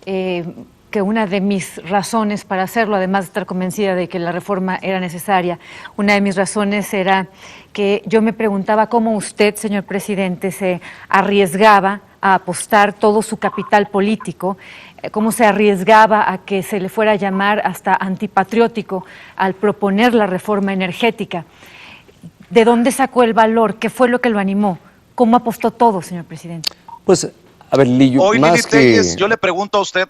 que una de mis razones para hacerlo, además de estar convencida de que la reforma era necesaria, una de mis razones era que yo me preguntaba cómo usted, señor presidente, se arriesgaba a apostar todo su capital político, cómo se arriesgaba a que se le fuera a llamar hasta antipatriótico al proponer la reforma energética. ¿De dónde sacó el valor? ¿Qué fue lo que lo animó? ¿Cómo apostó todo, señor presidente? Pues, a ver, Lili, Hoy, más Lili que... Téllez, yo le pregunto a usted,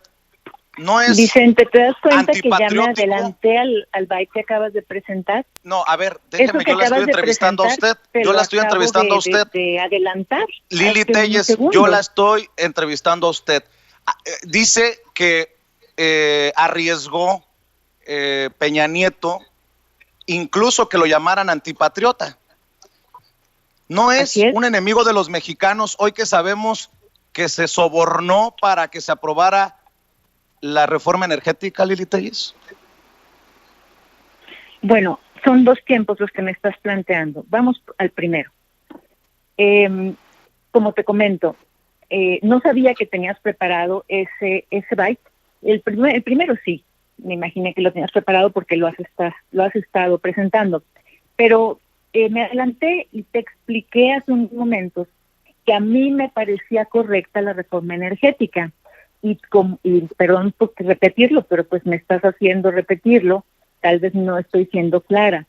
¿no es Vicente, ¿te das cuenta que ya me antipatriótico? adelanté al byte que acabas de presentar? No, a ver, Eso déjeme, que yo la estoy acabas de entrevistando a presentar, usted. te Yo lo la estoy acabo entrevistando a usted. de adelantar. Lili hace unos Téllez, segundos. yo la estoy entrevistando a usted. Dice que arriesgó Peña Nieto, incluso que lo llamaran antipatriota. ¿No es Así es. un enemigo de los mexicanos hoy que sabemos que se sobornó para que se aprobara la reforma energética, Lili Téllez? Bueno, son dos tiempos los que me estás planteando. Vamos al primero. Como te comento, no sabía que tenías preparado ese byte. El primero sí, me imaginé que lo tenías preparado porque lo has estado presentando. Pero me adelanté y te expliqué hace unos momentos que a mí me parecía correcta la reforma energética. Y perdón por repetirlo, pero pues me estás haciendo repetirlo, tal vez no estoy siendo clara.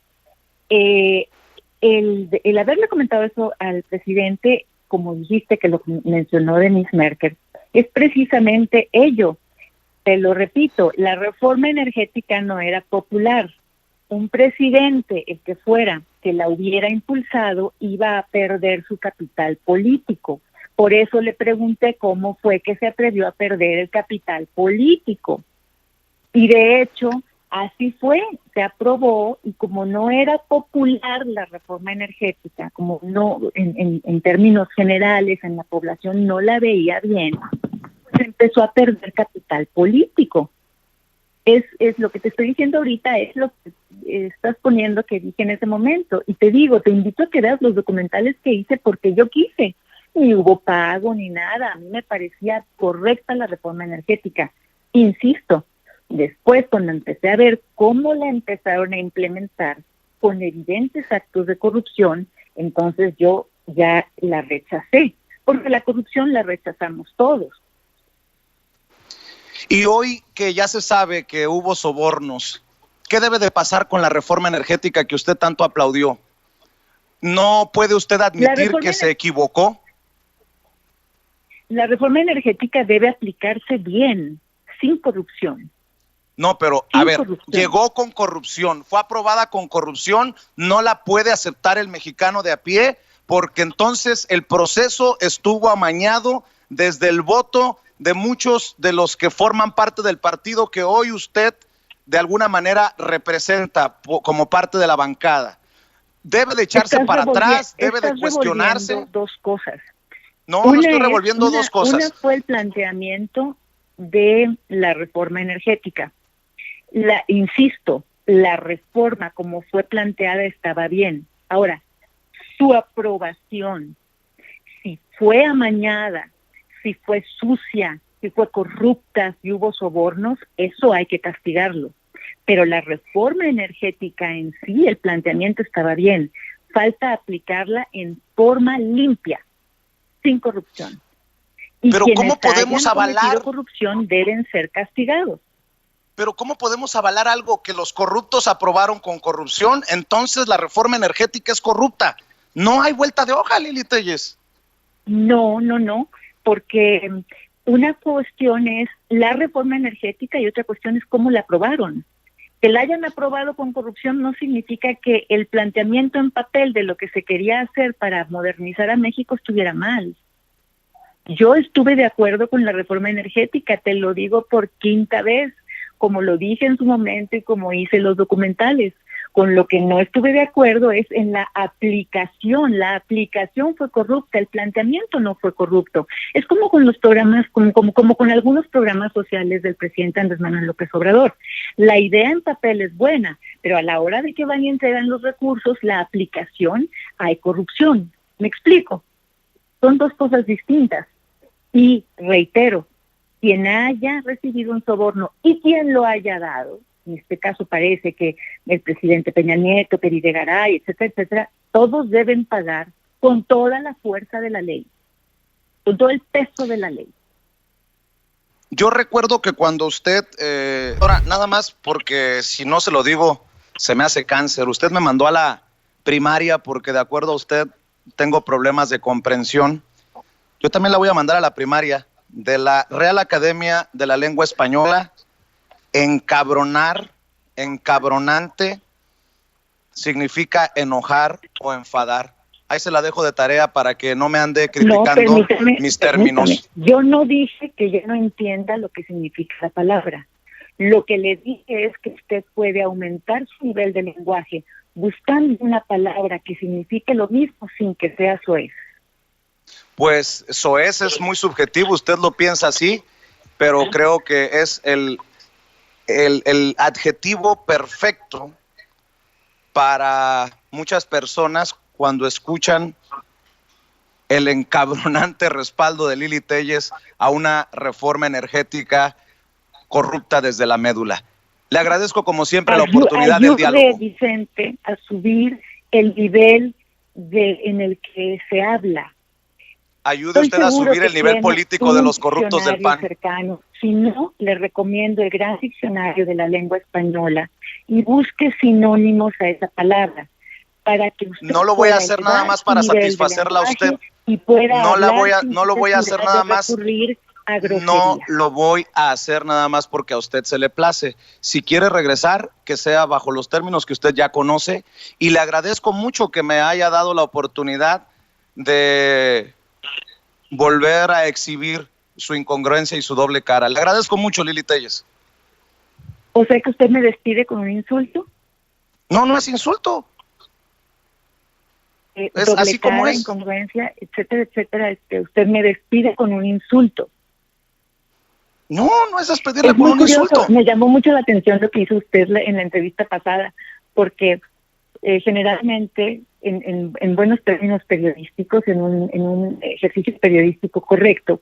El haberle comentado eso al presidente, como dijiste que lo mencionó Denise Merker, es precisamente ello. Te lo repito, la reforma energética no era popular. Un presidente, el que fuera, que la hubiera impulsado, iba a perder su capital político. Por eso le pregunté cómo fue que se atrevió a perder el capital político. Y de hecho, así fue, se aprobó, y como no era popular la reforma energética, como no, en términos generales, en la población no la veía bien, pues empezó a perder capital político. Es lo que te estoy diciendo ahorita, es lo que estás poniendo que dije en ese momento. Y te digo, te invito a que veas los documentales que hice porque yo quise. Ni hubo pago ni nada. A mí me parecía correcta la reforma energética. Insisto, después cuando empecé a ver cómo la empezaron a implementar con evidentes actos de corrupción, entonces yo ya la rechacé, porque la corrupción la rechazamos todos. Y hoy que ya se sabe que hubo sobornos, ¿qué debe de pasar con la reforma energética que usted tanto aplaudió? ¿No puede usted admitir que se equivocó? La reforma energética debe aplicarse bien, sin corrupción. No, pero a ver, llegó con corrupción, fue aprobada con corrupción, no la puede aceptar el mexicano de a pie, porque entonces el proceso estuvo amañado desde el voto de muchos de los que forman parte del partido que hoy usted de alguna manera representa como parte de la bancada. Debe de echarse para atrás, debe de cuestionarse. Dos cosas. No estoy revolviendo dos cosas. Una fue el planteamiento de la reforma energética. Insisto, la reforma como fue planteada estaba bien. Ahora, su aprobación, si fue amañada, si fue sucia, si fue corrupta, si hubo sobornos, eso hay que castigarlo. Pero la reforma energética en sí, el planteamiento estaba bien. Falta aplicarla en forma limpia, sin corrupción. Y pero quienes ¿cómo podemos avalar corrupción deben ser castigados? Pero ¿cómo podemos avalar algo que los corruptos aprobaron con corrupción? Entonces la reforma energética es corrupta. No hay vuelta de hoja, Lili Telles. No, porque una cuestión es la reforma energética y otra cuestión es cómo la aprobaron. Que la hayan aprobado con corrupción no significa que el planteamiento en papel de lo que se quería hacer para modernizar a México estuviera mal. Yo estuve de acuerdo con la reforma energética, te lo digo por quinta vez, como lo dije en su momento y como hice los documentales. Con lo que no estuve de acuerdo es en la aplicación. La aplicación fue corrupta, el planteamiento no fue corrupto. Es como con los programas, como con algunos programas sociales del presidente Andrés Manuel López Obrador. La idea en papel es buena, pero a la hora de que van y entregan los recursos, la aplicación, hay corrupción. ¿Me explico? Son dos cosas distintas. Y reitero, quien haya recibido un soborno y quien lo haya dado, en este caso parece que el presidente Peña Nieto, Videgaray, etcétera, etcétera, todos deben pagar con toda la fuerza de la ley, con todo el peso de la ley. Yo recuerdo que cuando usted, ahora nada más porque si no se lo digo, se me hace cáncer, usted me mandó a la primaria porque de acuerdo a usted tengo problemas de comprensión. Yo también la voy a mandar a la primaria de la Real Academia de la Lengua Española. Encabronar, encabronante, significa enojar o enfadar. Ahí se la dejo de tarea para que no me ande criticando mis términos. Yo no dije que yo no entienda lo que significa la palabra. Lo que le dije es que usted puede aumentar su nivel de lenguaje buscando una palabra que signifique lo mismo sin que sea soez. Pues soez es muy subjetivo, usted lo piensa así, pero creo que es el adjetivo perfecto para muchas personas cuando escuchan el encabronante respaldo de Lili Téllez a una reforma energética corrupta desde la médula. Le agradezco como siempre la oportunidad del diálogo. Vicente, a subir el nivel en el que se habla. Ayude usted a subir el nivel político de los corruptos del PAN. Cercano. Si no, le recomiendo el gran diccionario de la lengua española y busque sinónimos a esa palabra para que usted no lo voy a hacer nada más para satisfacerla a usted. Y pueda no lo voy a hacer nada más. No lo voy a hacer nada más porque a usted se le place. Si quiere regresar, que sea bajo los términos que usted ya conoce, y le agradezco mucho que me haya dado la oportunidad de volver a exhibir su incongruencia y su doble cara. Le agradezco mucho, Lili Téllez. O sea que usted me despide con un insulto. No, no es insulto. Es así cara, como es. Incongruencia, etcétera, etcétera. Usted me despide con un insulto. No, no es despedirle con un insulto. Me llamó mucho la atención lo que hizo usted en la entrevista pasada, porque generalmente en buenos términos periodísticos, en un ejercicio periodístico correcto,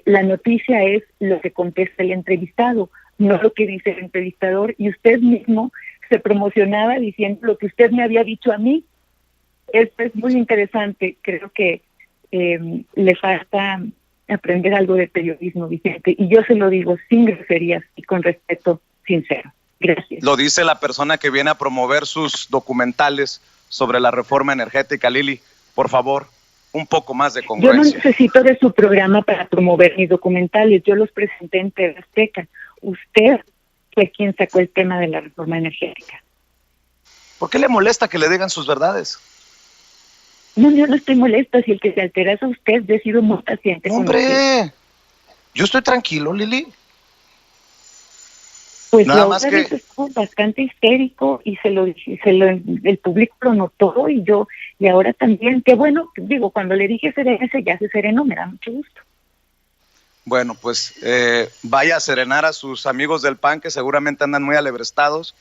la noticia es lo que contesta el entrevistado, no lo que dice el entrevistador, y usted mismo se promocionaba diciendo lo que usted me había dicho a mí. Esto es muy interesante, creo que le falta aprender algo de periodismo, Vicente, y yo se lo digo sin groserías y con respeto sincero. Gracias. Lo dice la persona que viene a promover sus documentales sobre la reforma energética. Lili, por favor, un poco más de congruencia. Yo no necesito de su programa para promover mis documentales, yo los presenté en TV Azteca. Usted fue quien sacó el tema de la reforma energética. ¿Por qué le molesta que le digan sus verdades? No, yo no estoy molesta, si el que se altera es a usted, yo he sido muy paciente. ¡Hombre! Yo estoy tranquilo, Lili. Pues nada más que es bastante histérico y el público lo notó y ahora también, qué bueno, digo, cuando le dije serénese, ya se serenó, me da mucho gusto. Bueno, pues vaya a serenar a sus amigos del PAN que seguramente andan muy alebrestados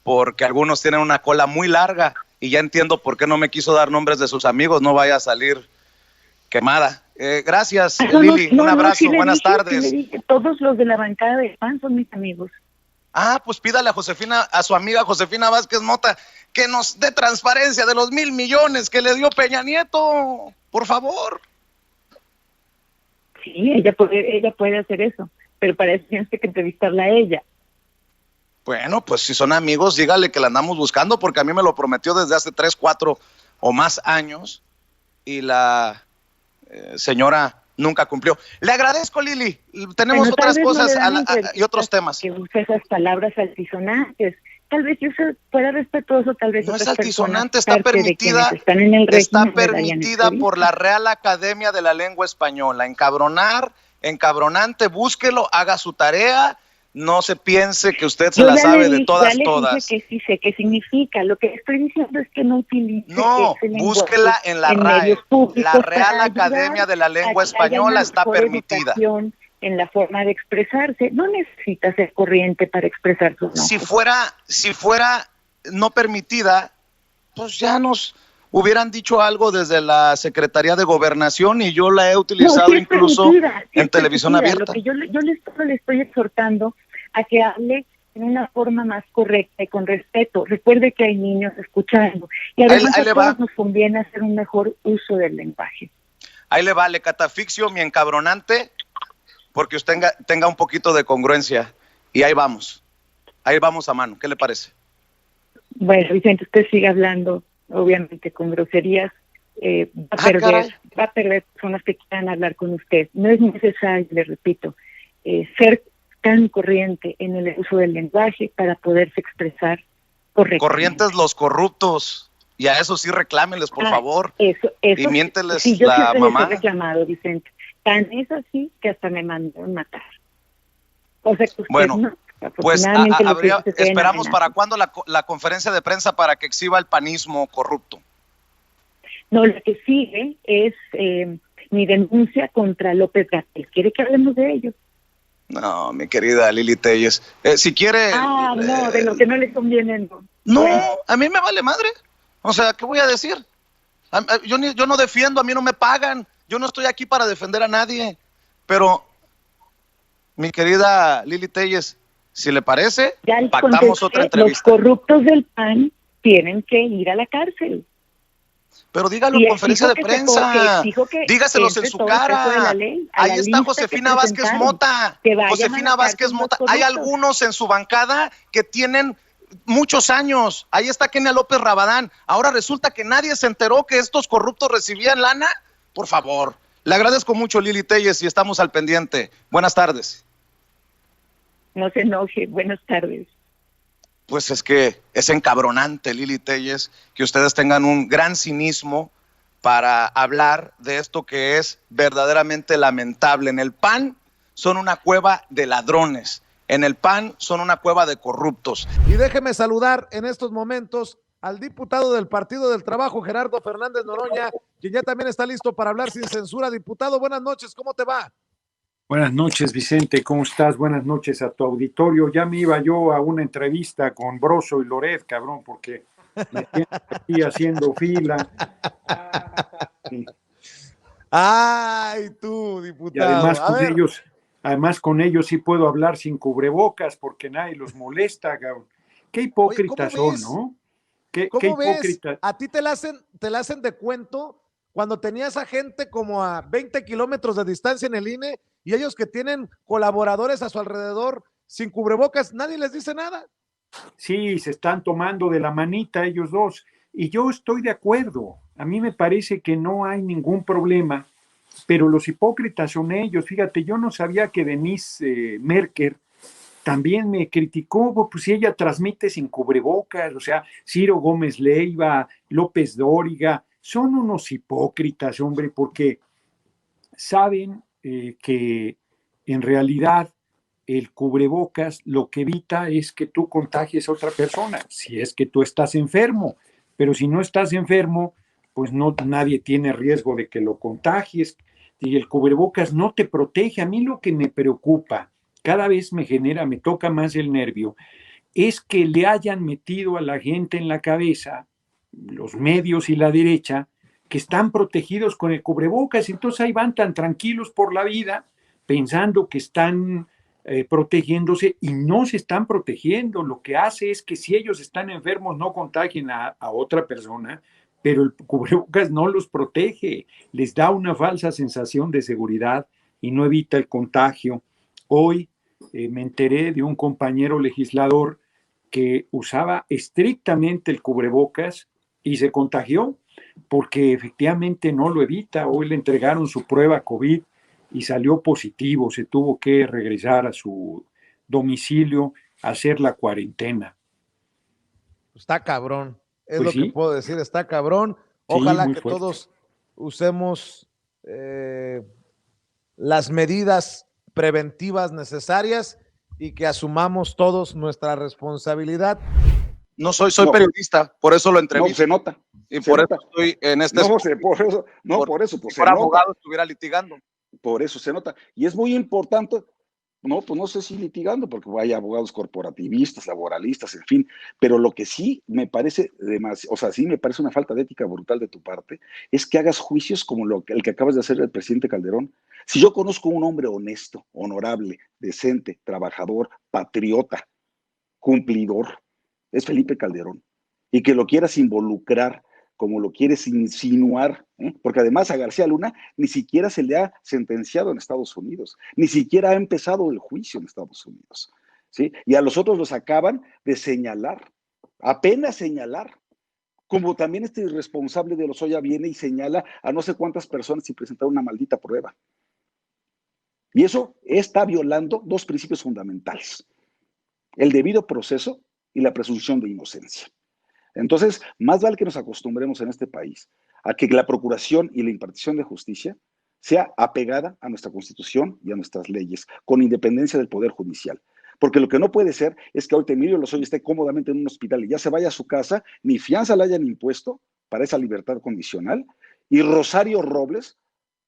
porque algunos tienen una cola muy larga y ya entiendo por qué no me quiso dar nombres de sus amigos, no vaya a salir quemada. Gracias, Lili, un abrazo, sí buenas tardes. Sí le dije, todos los de la bancada del PAN son mis amigos. Ah, pues pídale a su amiga Josefina Vázquez Mota que nos dé transparencia de los 1,000 millones que le dio Peña Nieto, por favor. Sí, ella puede hacer eso, pero para eso tienes que entrevistarla a ella. Bueno, pues si son amigos, dígale que la andamos buscando, porque a mí me lo prometió desde hace 3, 4 o más años y la señora nunca cumplió. Le agradezco, Lili. Tenemos otras cosas y otros temas. Que use esas palabras altisonantes. Tal vez yo fuera respetuoso, tal vez no otras es altisonante, está permitida por la Real Academia de la Lengua Española. Encabronante, búsquelo, haga su tarea. No se piense que usted se la sabe de todas. Dije que sí sé qué significa. Lo que estoy diciendo es que no utilice. No, búsquela en la RAE. La Real Academia de la Lengua Española está permitida. En la forma de expresarse, no necesita ser corriente para expresar sus enojo. Si fuera no permitida, pues ya nos hubieran dicho algo desde la Secretaría de Gobernación y yo la he utilizado incluso en televisión abierta. Lo que yo le estoy exhortando a que hable en una forma más correcta y con respeto. Recuerde que hay niños escuchando y además a todos nos conviene hacer un mejor uso del lenguaje. Ahí le va, le catafixio mi encabronante porque usted tenga un poquito de congruencia y ahí vamos a mano. ¿Qué le parece? Bueno, Vicente, usted sigue hablando obviamente con groserías, va a perder personas que quieran hablar con usted. No es necesario, le repito, ser tan corriente en el uso del lenguaje para poderse expresar correctamente. Corrientes los corruptos, y a eso sí reclámenles, por favor, eso, y miénteles sí, yo la mamá. Les he reclamado, Vicente, tan es así que hasta me mandaron matar. O sea que usted bueno, no. Pues esperamos para cuándo la conferencia de prensa para que exhiba el panismo corrupto. No, lo que sigue es mi denuncia contra López-Gatell. ¿Quiere que hablemos de ello? No, mi querida Lili Téllez. Si quiere... de lo que no le conviene, no. No, a mí me vale madre. O sea, ¿qué voy a decir? Yo no defiendo, a mí no me pagan. Yo no estoy aquí para defender a nadie. Pero, mi querida Lili Telles, si le parece, Ya les pactamos contesté, otra los entrevista. corruptos del PAN tienen que ir a la cárcel. Pero dígalo Y en conferencia de exijo prensa. que Dígaselos en entre su todo el peso de la cara. ley a Ahí la está lista Josefina que Vázquez presentaron. Mota. Que vayan a Josefina la Vázquez cárcel los Mota. Hay corruptos. algunos en su bancada que tienen muchos años. Ahí está Kenia López Rabadán. Ahora resulta que nadie se enteró que estos corruptos recibían lana. Por favor. Le agradezco mucho, Lili Telles, y estamos al pendiente. Buenas tardes. No se enoje. Buenas tardes. Pues es que es encabronante, Lili Telles, que ustedes tengan un gran cinismo para hablar de esto que es verdaderamente lamentable. En el PAN son una cueva de ladrones. En el PAN son una cueva de corruptos. Y déjeme saludar en estos momentos al diputado del Partido del Trabajo, Gerardo Fernández Noroña, quien ya también está listo para hablar sin censura. Diputado, buenas noches, ¿cómo te va? Buenas noches, Vicente, ¿cómo estás? Buenas noches a tu auditorio. Ya me iba yo a una entrevista con Broso y Loret, cabrón, porque me tienen aquí haciendo fila. Sí. Ay, tú, Y diputado. además con ellos sí puedo hablar sin cubrebocas porque nadie los molesta, cabrón. Qué hipócritas Oye, ¿cómo son, ¿no? Qué ¿Cómo ves? hipócritas. ¿A ti te la hacen de cuento cuando tenías a gente como a 20 kilómetros de distancia en el INE y ellos que tienen colaboradores a su alrededor sin cubrebocas, nadie les dice nada? Sí, se están tomando de la manita ellos dos. Y yo estoy de acuerdo. A mí me parece que no hay ningún problema, pero los hipócritas son ellos. Fíjate, yo no sabía que Denise Merker también me criticó, pues si ella transmite sin cubrebocas, o sea, Ciro Gómez Leiva, López Dóriga, son unos hipócritas, hombre, porque saben que en realidad el cubrebocas lo que evita es que tú contagies a otra persona, si es que tú estás enfermo, pero si no estás enfermo, pues no, nadie tiene riesgo de que lo contagies, y el cubrebocas no te protege. A mí lo que me preocupa, cada vez me toca más el nervio, es que le hayan metido a la gente en la cabeza, los medios y la derecha, que están protegidos con el cubrebocas, entonces ahí van tan tranquilos por la vida, pensando que están protegiéndose y no se están protegiendo. Lo que hace es que si ellos están enfermos no contagien a otra persona, pero el cubrebocas no los protege, les da una falsa sensación de seguridad y no evita el contagio. Hoy me enteré de un compañero legislador que usaba estrictamente el cubrebocas y se contagió porque efectivamente no lo evita. Hoy le entregaron su prueba COVID y salió positivo, se tuvo que regresar a su domicilio a hacer la cuarentena. Está cabrón, es Pues lo sí. que puedo decir, está cabrón. Sí, Ojalá muy que fuerte. todos usemos las medidas preventivas necesarias y que asumamos todos nuestra responsabilidad. No soy periodista, por eso lo No, entrevisto. se nota. Y se por nota. eso estoy en este No, espacio. por eso, pues Si se fuera nota. abogado estuviera litigando. Por eso se nota. Y es muy importante, no, pues no sé si litigando, porque hay abogados corporativistas, laboralistas, en fin, pero lo que sí me parece sí me parece una falta de ética brutal de tu parte, es que hagas juicios como el que acabas de hacer el presidente Calderón. Si yo conozco un hombre honesto, honorable, decente, trabajador, patriota, cumplidor, es Felipe Calderón. Y que lo quieras involucrar como lo quieres insinuar, porque además a García Luna ni siquiera se le ha sentenciado en Estados Unidos, ni siquiera ha empezado el juicio en Estados Unidos, ¿sí? Y a los otros los acaban de señalar, apenas señalar, como también este irresponsable de Lozoya viene y señala a no sé cuántas personas sin presentar una maldita prueba. Y eso está violando dos principios fundamentales: el debido proceso y la presunción de inocencia. Entonces, más vale que nos acostumbremos en este país a que la procuración y la impartición de justicia sea apegada a nuestra Constitución y a nuestras leyes, con independencia del Poder Judicial. Porque lo que no puede ser es que ahorita Emilio Lozoya esté cómodamente en un hospital y ya se vaya a su casa, ni fianza le hayan impuesto para esa libertad condicional, y Rosario Robles,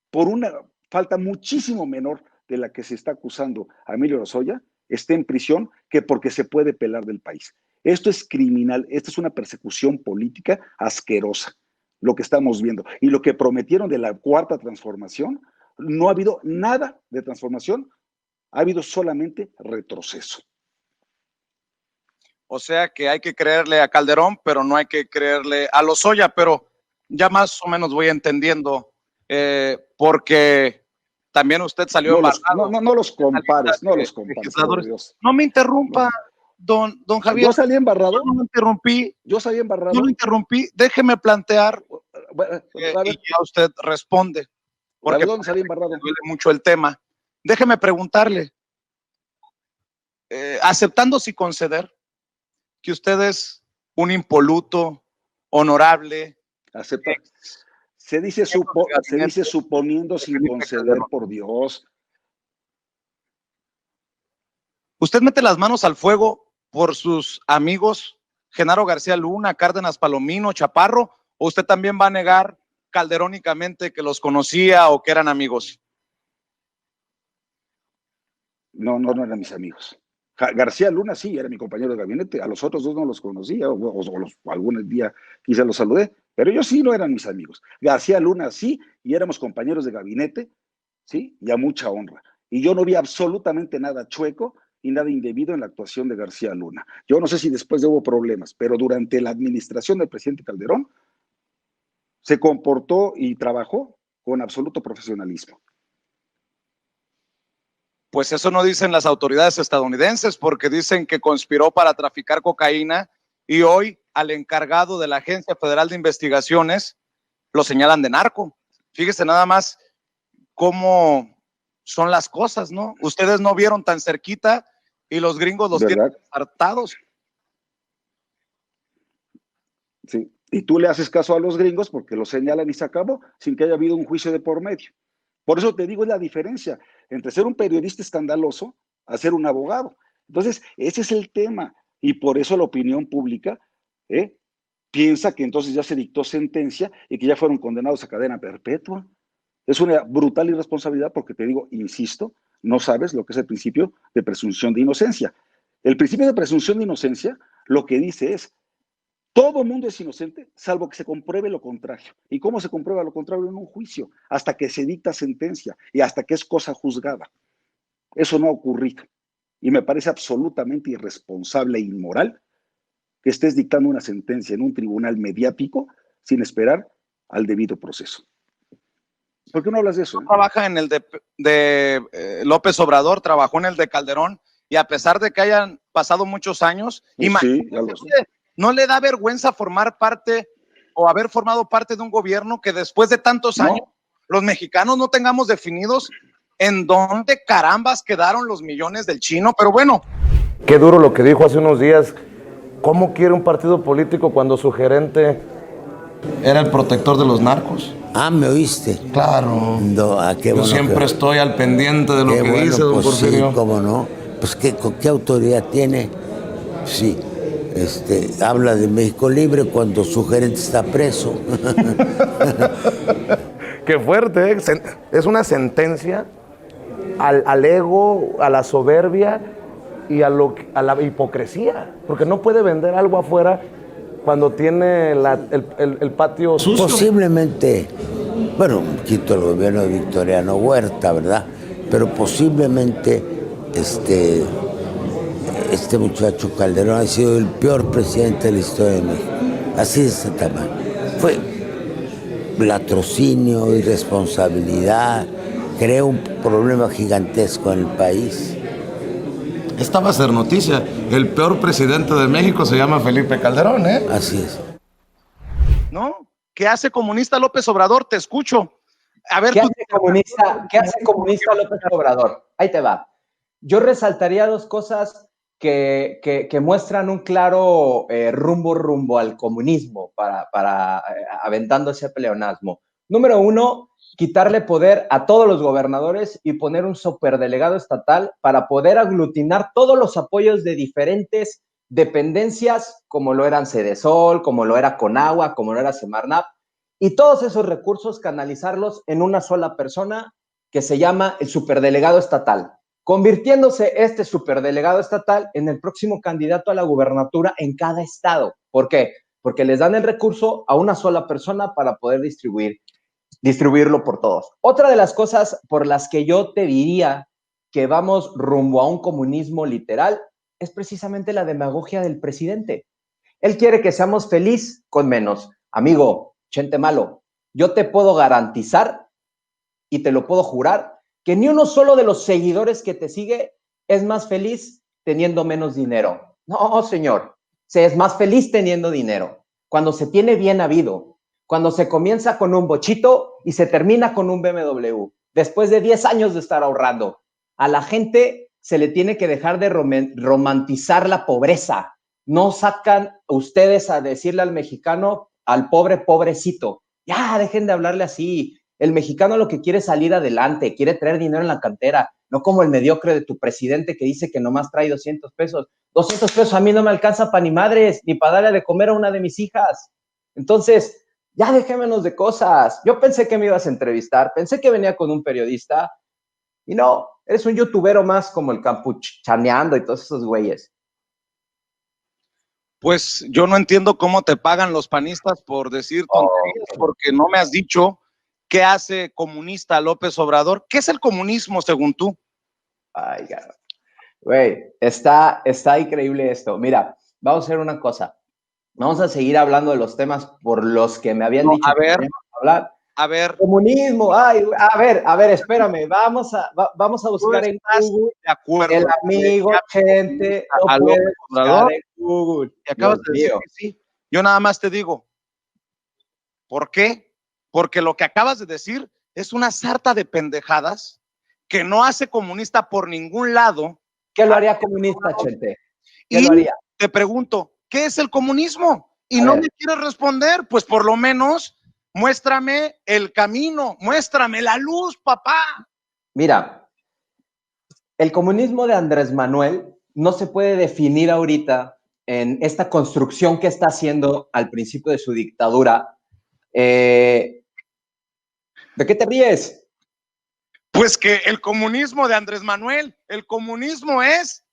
por una falta muchísimo menor de la que se está acusando a Emilio Lozoya, esté en prisión que porque se puede pelar del país. Esto es criminal, esto es una persecución política asquerosa. lo que estamos viendo. Y lo que prometieron de la cuarta transformación, no ha habido nada de transformación, ha habido solamente retroceso. O sea que hay que creerle a Calderón, pero no hay que creerle a Lozoya, pero ya más o menos voy entendiendo, porque también usted salió embarrado. No los compares, no los compares, por Dios. No me interrumpa, don Javier. ¿Yo salí embarrado? Yo no lo interrumpí. ¿Yo salí embarrado? Yo lo interrumpí. Déjeme plantear y ya usted responde. Porque ¿dónde salí embarrado? Me duele mucho el tema. Déjeme preguntarle, aceptando sin conceder que usted es un impoluto, honorable. Acepta. Se dice suponiendo sin conceder, por Dios. ¿Usted mete las manos al fuego por sus amigos Genaro García Luna, Cárdenas Palomino, Chaparro, o usted también va a negar calderónicamente que los conocía o que eran amigos? No eran mis amigos. García Luna sí, era mi compañero de gabinete, a los otros dos no los conocía, o algún día quizá los saludé, pero ellos sí no eran mis amigos. García Luna sí, y éramos compañeros de gabinete, sí, y a mucha honra. Y yo no vi absolutamente nada chueco y nada indebido en la actuación de García Luna. Yo no sé si después hubo problemas, pero durante la administración del presidente Calderón se comportó y trabajó con absoluto profesionalismo. Pues eso no dicen las autoridades estadounidenses, porque dicen que conspiró para traficar cocaína y hoy al encargado de la Agencia Federal de Investigaciones lo señalan de narco. Fíjese nada más cómo son las cosas, ¿no? Ustedes no vieron tan cerquita y los gringos los tienen hartados. Sí, y tú le haces caso a los gringos porque lo señalan y se acabó sin que haya habido un juicio de por medio. Por eso te digo, es la diferencia entre ser un periodista escandaloso a ser un abogado. Entonces, ese es el tema. Y por eso la opinión pública piensa que entonces ya se dictó sentencia y que ya fueron condenados a cadena perpetua. Es una brutal irresponsabilidad porque te digo, insisto, no sabes lo que es el principio de presunción de inocencia. El principio de presunción de inocencia lo que dice es, todo mundo es inocente, salvo que se compruebe lo contrario. ¿Y cómo se comprueba lo contrario? En un juicio, hasta que se dicta sentencia y hasta que es cosa juzgada. Eso no ha ocurrido. Y me parece absolutamente irresponsable e inmoral que estés dictando una sentencia en un tribunal mediático sin esperar al debido proceso. ¿Por qué no hablas de eso? Trabaja en el de López Obrador, trabajó en el de Calderón, y a pesar de que hayan pasado muchos años, ¿no le da vergüenza formar parte o haber formado parte de un gobierno que después de tantos años los mexicanos no tengamos definidos en dónde carambas quedaron los millones del chino? Pero bueno. Qué duro lo que dijo hace unos días. ¿Cómo quiere un partido político cuando su gerente era el protector de los narcos? Ah, ¿me oíste? Claro. No, qué bueno. Yo siempre estoy al pendiente de lo que dice, don Porfirio. Sí, cómo no. Pues ¿qué autoridad tiene? Sí. Habla de México Libre cuando su gerente está preso. Qué fuerte, ¿eh? Es una sentencia al ego, a la soberbia y a la hipocresía, porque no puede vender algo afuera cuando tiene el patio sucio. Posiblemente, bueno, quito el gobierno de Victoriano Huerta, ¿verdad? Pero posiblemente este muchacho Calderón ha sido el peor presidente de la historia de México. Así de ese tamaño. Fue latrocinio, irresponsabilidad, creó un problema gigantesco en el país. Esta va a ser noticia. El peor presidente de México se llama Felipe Calderón, ¿eh? Así es. ¿No? ¿Qué hace comunista López Obrador? Te escucho. A ver, ¿Qué hace comunista López Obrador? Ahí te va. Yo resaltaría dos cosas que muestran un claro rumbo al comunismo para aventando ese pleonasmo. Número uno, quitarle poder a todos los gobernadores y poner un superdelegado estatal para poder aglutinar todos los apoyos de diferentes dependencias, como lo eran Sedesol, como lo era Conagua, como lo era Semarnat, y todos esos recursos canalizarlos en una sola persona que se llama el superdelegado estatal, convirtiéndose este superdelegado estatal en el próximo candidato a la gubernatura en cada estado. ¿Por qué? porque les dan el recurso a una sola persona para poder distribuirlo por todos. Otra de las cosas por las que yo te diría que vamos rumbo a un comunismo literal es precisamente la demagogia del presidente. Él quiere que seamos felices con menos. Amigo, gente malo, yo te puedo garantizar y te lo puedo jurar que ni uno solo de los seguidores que te sigue es más feliz teniendo menos dinero. No, señor, se es más feliz teniendo dinero. Cuando se tiene bien habido, cuando se comienza con un bochito y se termina con un BMW, después de 10 años de estar ahorrando. A la gente se le tiene que dejar de romantizar la pobreza. No sacan ustedes a decirle al mexicano, al pobre, pobrecito. Ya, dejen de hablarle así. El mexicano lo que quiere es salir adelante, quiere traer dinero en la cantera, no como el mediocre de tu presidente que dice que nomás trae 200 pesos. 200 pesos a mí no me alcanza para ni madres, ni para darle de comer a una de mis hijas. Entonces, ya dejémonos de cosas. Yo pensé que me ibas a entrevistar, pensé que venía con un periodista, y no, eres un youtubero más como el Campuchaneando y todos esos güeyes. Pues yo no entiendo cómo te pagan los panistas por decir tonterías, porque no me has dicho qué hace comunista López Obrador. ¿Qué es el comunismo según tú? Ay, güey, está increíble esto. Mira, vamos a hacer una cosa. Vamos a seguir hablando de los temas por los que me habían dicho que íbamos a hablar. A ver. Comunismo, ay, a ver, espérame, vamos a buscar en Google. De acuerdo. El amigo, gente, no puede buscar en Google. Y acabas de decir que sí. Yo nada más te digo, ¿por qué? Porque lo que acabas de decir es una sarta de pendejadas que no hace comunista por ningún lado. ¿Qué lo haría comunista, Chente? ¿Qué y lo haría? Te pregunto, ¿qué es el comunismo? Y no me quieres responder, pues por lo menos muéstrame el camino, muéstrame la luz, papá. Mira, el comunismo de Andrés Manuel no se puede definir ahorita en esta construcción que está haciendo al principio de su dictadura. ¿De qué te ríes? Pues que el comunismo de Andrés Manuel, el comunismo es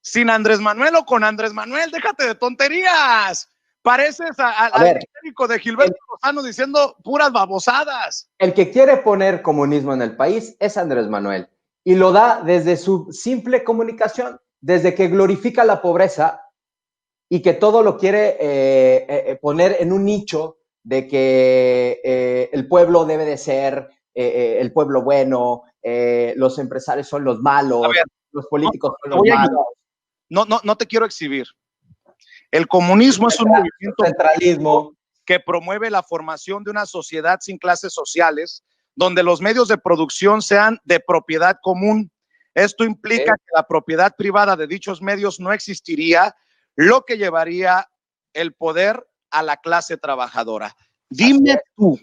sin Andrés Manuel o con Andrés Manuel, déjate de tonterías. Pareces al técnico de Gilberto Lozano diciendo puras babosadas. El que quiere poner comunismo en el país es Andrés Manuel y lo da desde su simple comunicación, desde que glorifica la pobreza y que todo lo quiere poner en un nicho de que el pueblo debe de ser el pueblo bueno, los empresarios son los malos, los políticos son los malos. No te quiero exhibir. El comunismo es un movimiento centralismo que promueve la formación de una sociedad sin clases sociales, donde los medios de producción sean de propiedad común. Esto implica que la propiedad privada de dichos medios no existiría, lo que llevaría el poder a la clase trabajadora. Dime tú,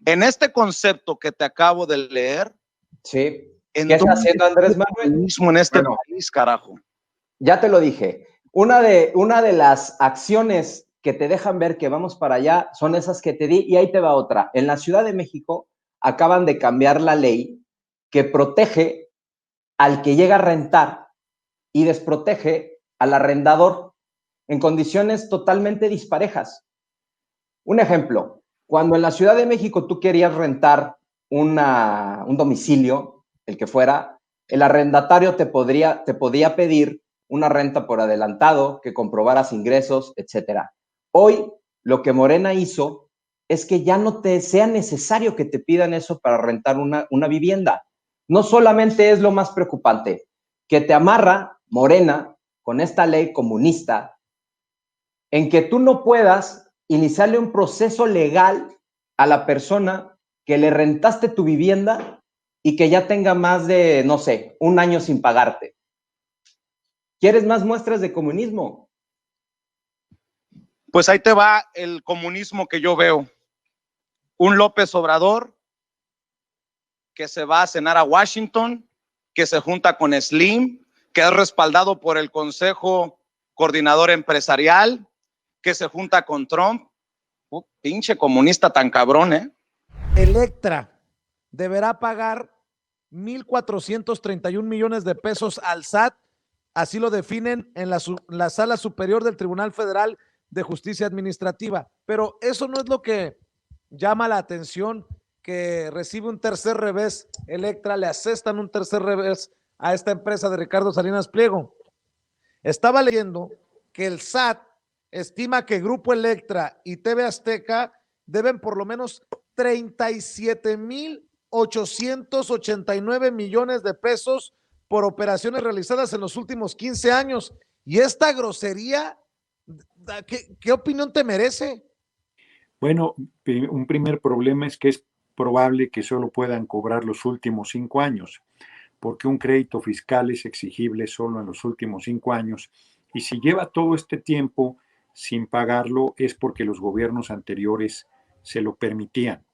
en este concepto que te acabo de leer, ¿qué está haciendo Andrés Manuel? En este país, carajo. Ya te lo dije. Una de las acciones que te dejan ver que vamos para allá son esas que te di, y ahí te va otra. En la Ciudad de México acaban de cambiar la ley que protege al que llega a rentar y desprotege al arrendador en condiciones totalmente disparejas. Un ejemplo, cuando en la Ciudad de México tú querías rentar un domicilio, el que fuera, el arrendatario te podía pedir una renta por adelantado, que comprobaras ingresos, etcétera. Hoy, lo que Morena hizo es que ya no te sea necesario que te pidan eso para rentar una vivienda. No solamente es lo más preocupante, que te amarra Morena con esta ley comunista en que tú no puedas iniciarle un proceso legal a la persona que le rentaste tu vivienda y que ya tenga más de, no sé, un año sin pagarte. ¿Quieres más muestras de comunismo? Pues ahí te va el comunismo que yo veo. Un López Obrador que se va a cenar a Washington, que se junta con Slim, que es respaldado por el Consejo Coordinador Empresarial, que se junta con Trump. Pinche comunista tan cabrón, ¿eh? Electra deberá pagar 1,431 millones de pesos al SAT. Así lo definen en la Sala Superior del Tribunal Federal de Justicia Administrativa. Pero eso no es lo que llama la atención, que recibe un tercer revés Electra, le asestan un tercer revés a esta empresa de Ricardo Salinas Pliego. Estaba leyendo que el SAT estima que Grupo Electra y TV Azteca deben por lo menos 37,889 millones de pesos por operaciones realizadas en los últimos 15 años. Y esta grosería, ¿qué opinión te merece? Bueno, un primer problema es que es probable que solo puedan cobrar los últimos 5 años, porque un crédito fiscal es exigible solo en los últimos 5 años, y si lleva todo este tiempo sin pagarlo es porque los gobiernos anteriores se lo permitían,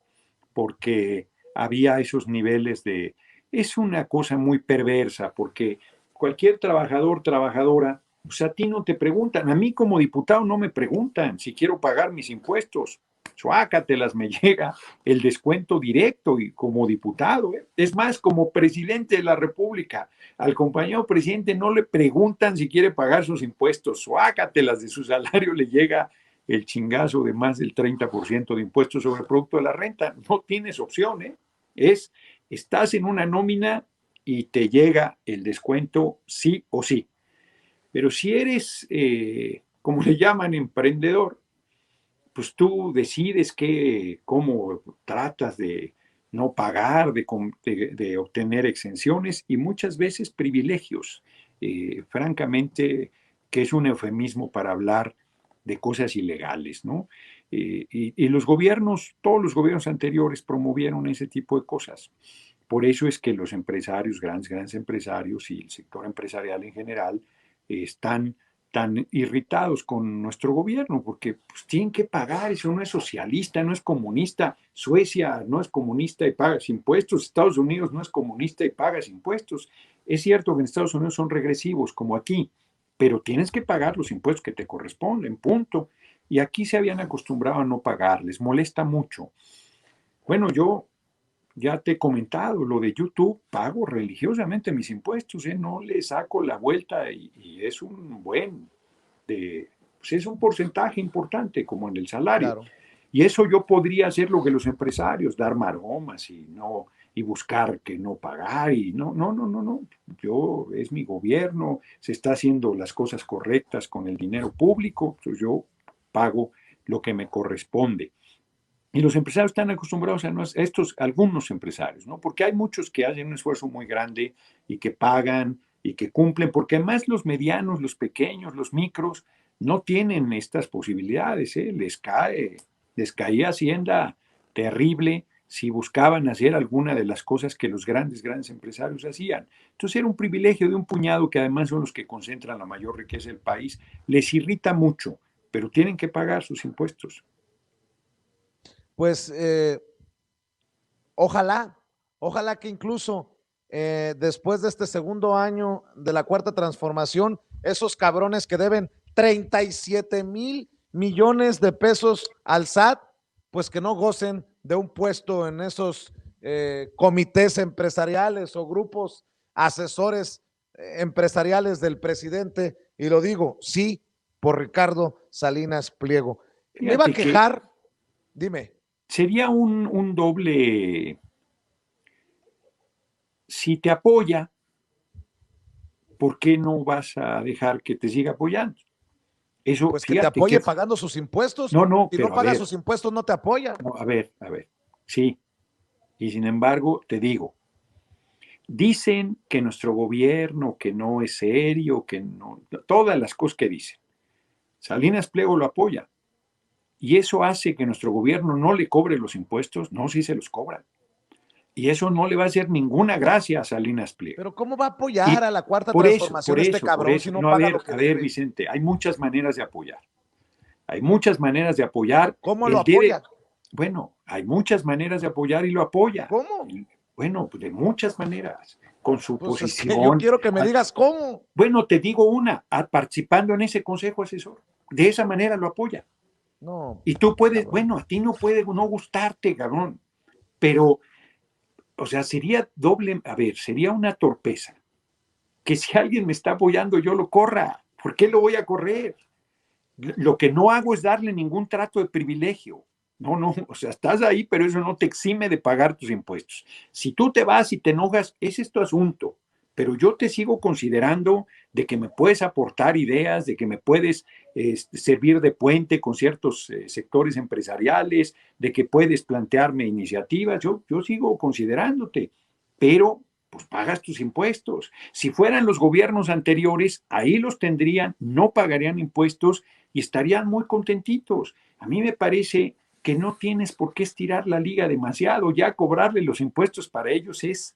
porque había esos niveles de... Es una cosa muy perversa, porque cualquier trabajador, trabajadora, pues a ti no te preguntan, a mí como diputado no me preguntan si quiero pagar mis impuestos. Suácatelas, me llega el descuento directo y como diputado. Es más, como presidente de la República, al compañero presidente no le preguntan si quiere pagar sus impuestos. Suácatelas, de su salario le llega el chingazo de más del 30% de impuestos sobre el producto de la renta. No tienes opción, ¿eh? Estás en una nómina y te llega el descuento sí o sí. Pero si eres, como le llaman, emprendedor, pues tú decides cómo tratas de no pagar, de obtener exenciones y muchas veces privilegios, francamente, que es un eufemismo para hablar de cosas ilegales, ¿no? Y los gobiernos, todos los gobiernos anteriores promovieron ese tipo de cosas. Por eso es que los empresarios, grandes empresarios y el sector empresarial en general están tan irritados con nuestro gobierno, porque pues, tienen que pagar, eso no es socialista, no es comunista, Suecia no es comunista y pagas impuestos, Estados Unidos no es comunista y pagas impuestos. Es cierto que en Estados Unidos son regresivos, como aquí, pero tienes que pagar los impuestos que te corresponden, punto. Y aquí se habían acostumbrado a no pagar, les molesta mucho. Bueno, yo ya te he comentado, lo de YouTube, pago religiosamente mis impuestos, no le saco la vuelta y es un pues es un porcentaje importante como en el salario. Claro. Y eso yo podría hacer lo que los empresarios, dar maromas y buscar que no pagar y no. Es mi gobierno, se está haciendo las cosas correctas con el dinero público, pues yo pago lo que me corresponde. Y los empresarios están acostumbrados a algunos empresarios, ¿no? Porque hay muchos que hacen un esfuerzo muy grande y que pagan y que cumplen, porque además los medianos, los pequeños, los micros, no tienen estas posibilidades, ¿eh? Les caía Hacienda terrible si buscaban hacer alguna de las cosas que los grandes empresarios hacían. Entonces era un privilegio de un puñado que además son los que concentran la mayor riqueza del país. Les irrita mucho, pero tienen que pagar sus impuestos. Pues ojalá que incluso después de este segundo año de la cuarta transformación, esos cabrones que deben 37,000 millones de pesos al SAT, pues que no gocen de un puesto en esos comités empresariales o grupos asesores empresariales del presidente, y lo digo, sí, por Ricardo Salinas Pliego. Me iba a quejar, dime. Sería un doble, si te apoya, ¿por qué no vas a dejar que te siga apoyando? Eso, pues que te apoye pagando sus impuestos. No, si no pagas sus impuestos, no te apoya. No, a ver, sí. Y sin embargo, te digo, dicen que nuestro gobierno, que no es serio, que no, todas las cosas que dicen. Salinas Pliego lo apoya. Y eso hace que nuestro gobierno no le cobre los impuestos. No, sí se los cobran. Y eso no le va a hacer ninguna gracia a Salinas Pliego. Pero ¿cómo va a apoyar a la cuarta transformación este cabrón si no paga lo que debe? A ver, Vicente, hay muchas maneras de apoyar. Hay muchas maneras de apoyar. ¿Cómo lo apoya? Bueno, hay muchas maneras de apoyar y lo apoya. ¿Cómo? Bueno, de muchas maneras. Con su posición. Es que yo quiero que me digas cómo. Bueno, te digo una, participando en ese consejo asesor. De esa manera lo apoya. No. Y tú puedes, bueno, a ti no puede no gustarte, cabrón. Pero, o sea, sería sería una torpeza que si alguien me está apoyando yo lo corra. ¿Por qué lo voy a correr? Lo que no hago es darle ningún trato de privilegio. No, no, o sea, estás ahí, pero eso no te exime de pagar tus impuestos. Si tú te vas y te enojas, ese es tu asunto, pero yo te sigo considerando de que me puedes aportar ideas, de que me puedes servir de puente con ciertos sectores empresariales, de que puedes plantearme iniciativas. Yo sigo considerándote, pero pues pagas tus impuestos. Si fueran los gobiernos anteriores, ahí los tendrían, no pagarían impuestos y estarían muy contentitos. A mí me parece que no tienes por qué estirar la liga demasiado, ya cobrarle los impuestos para ellos es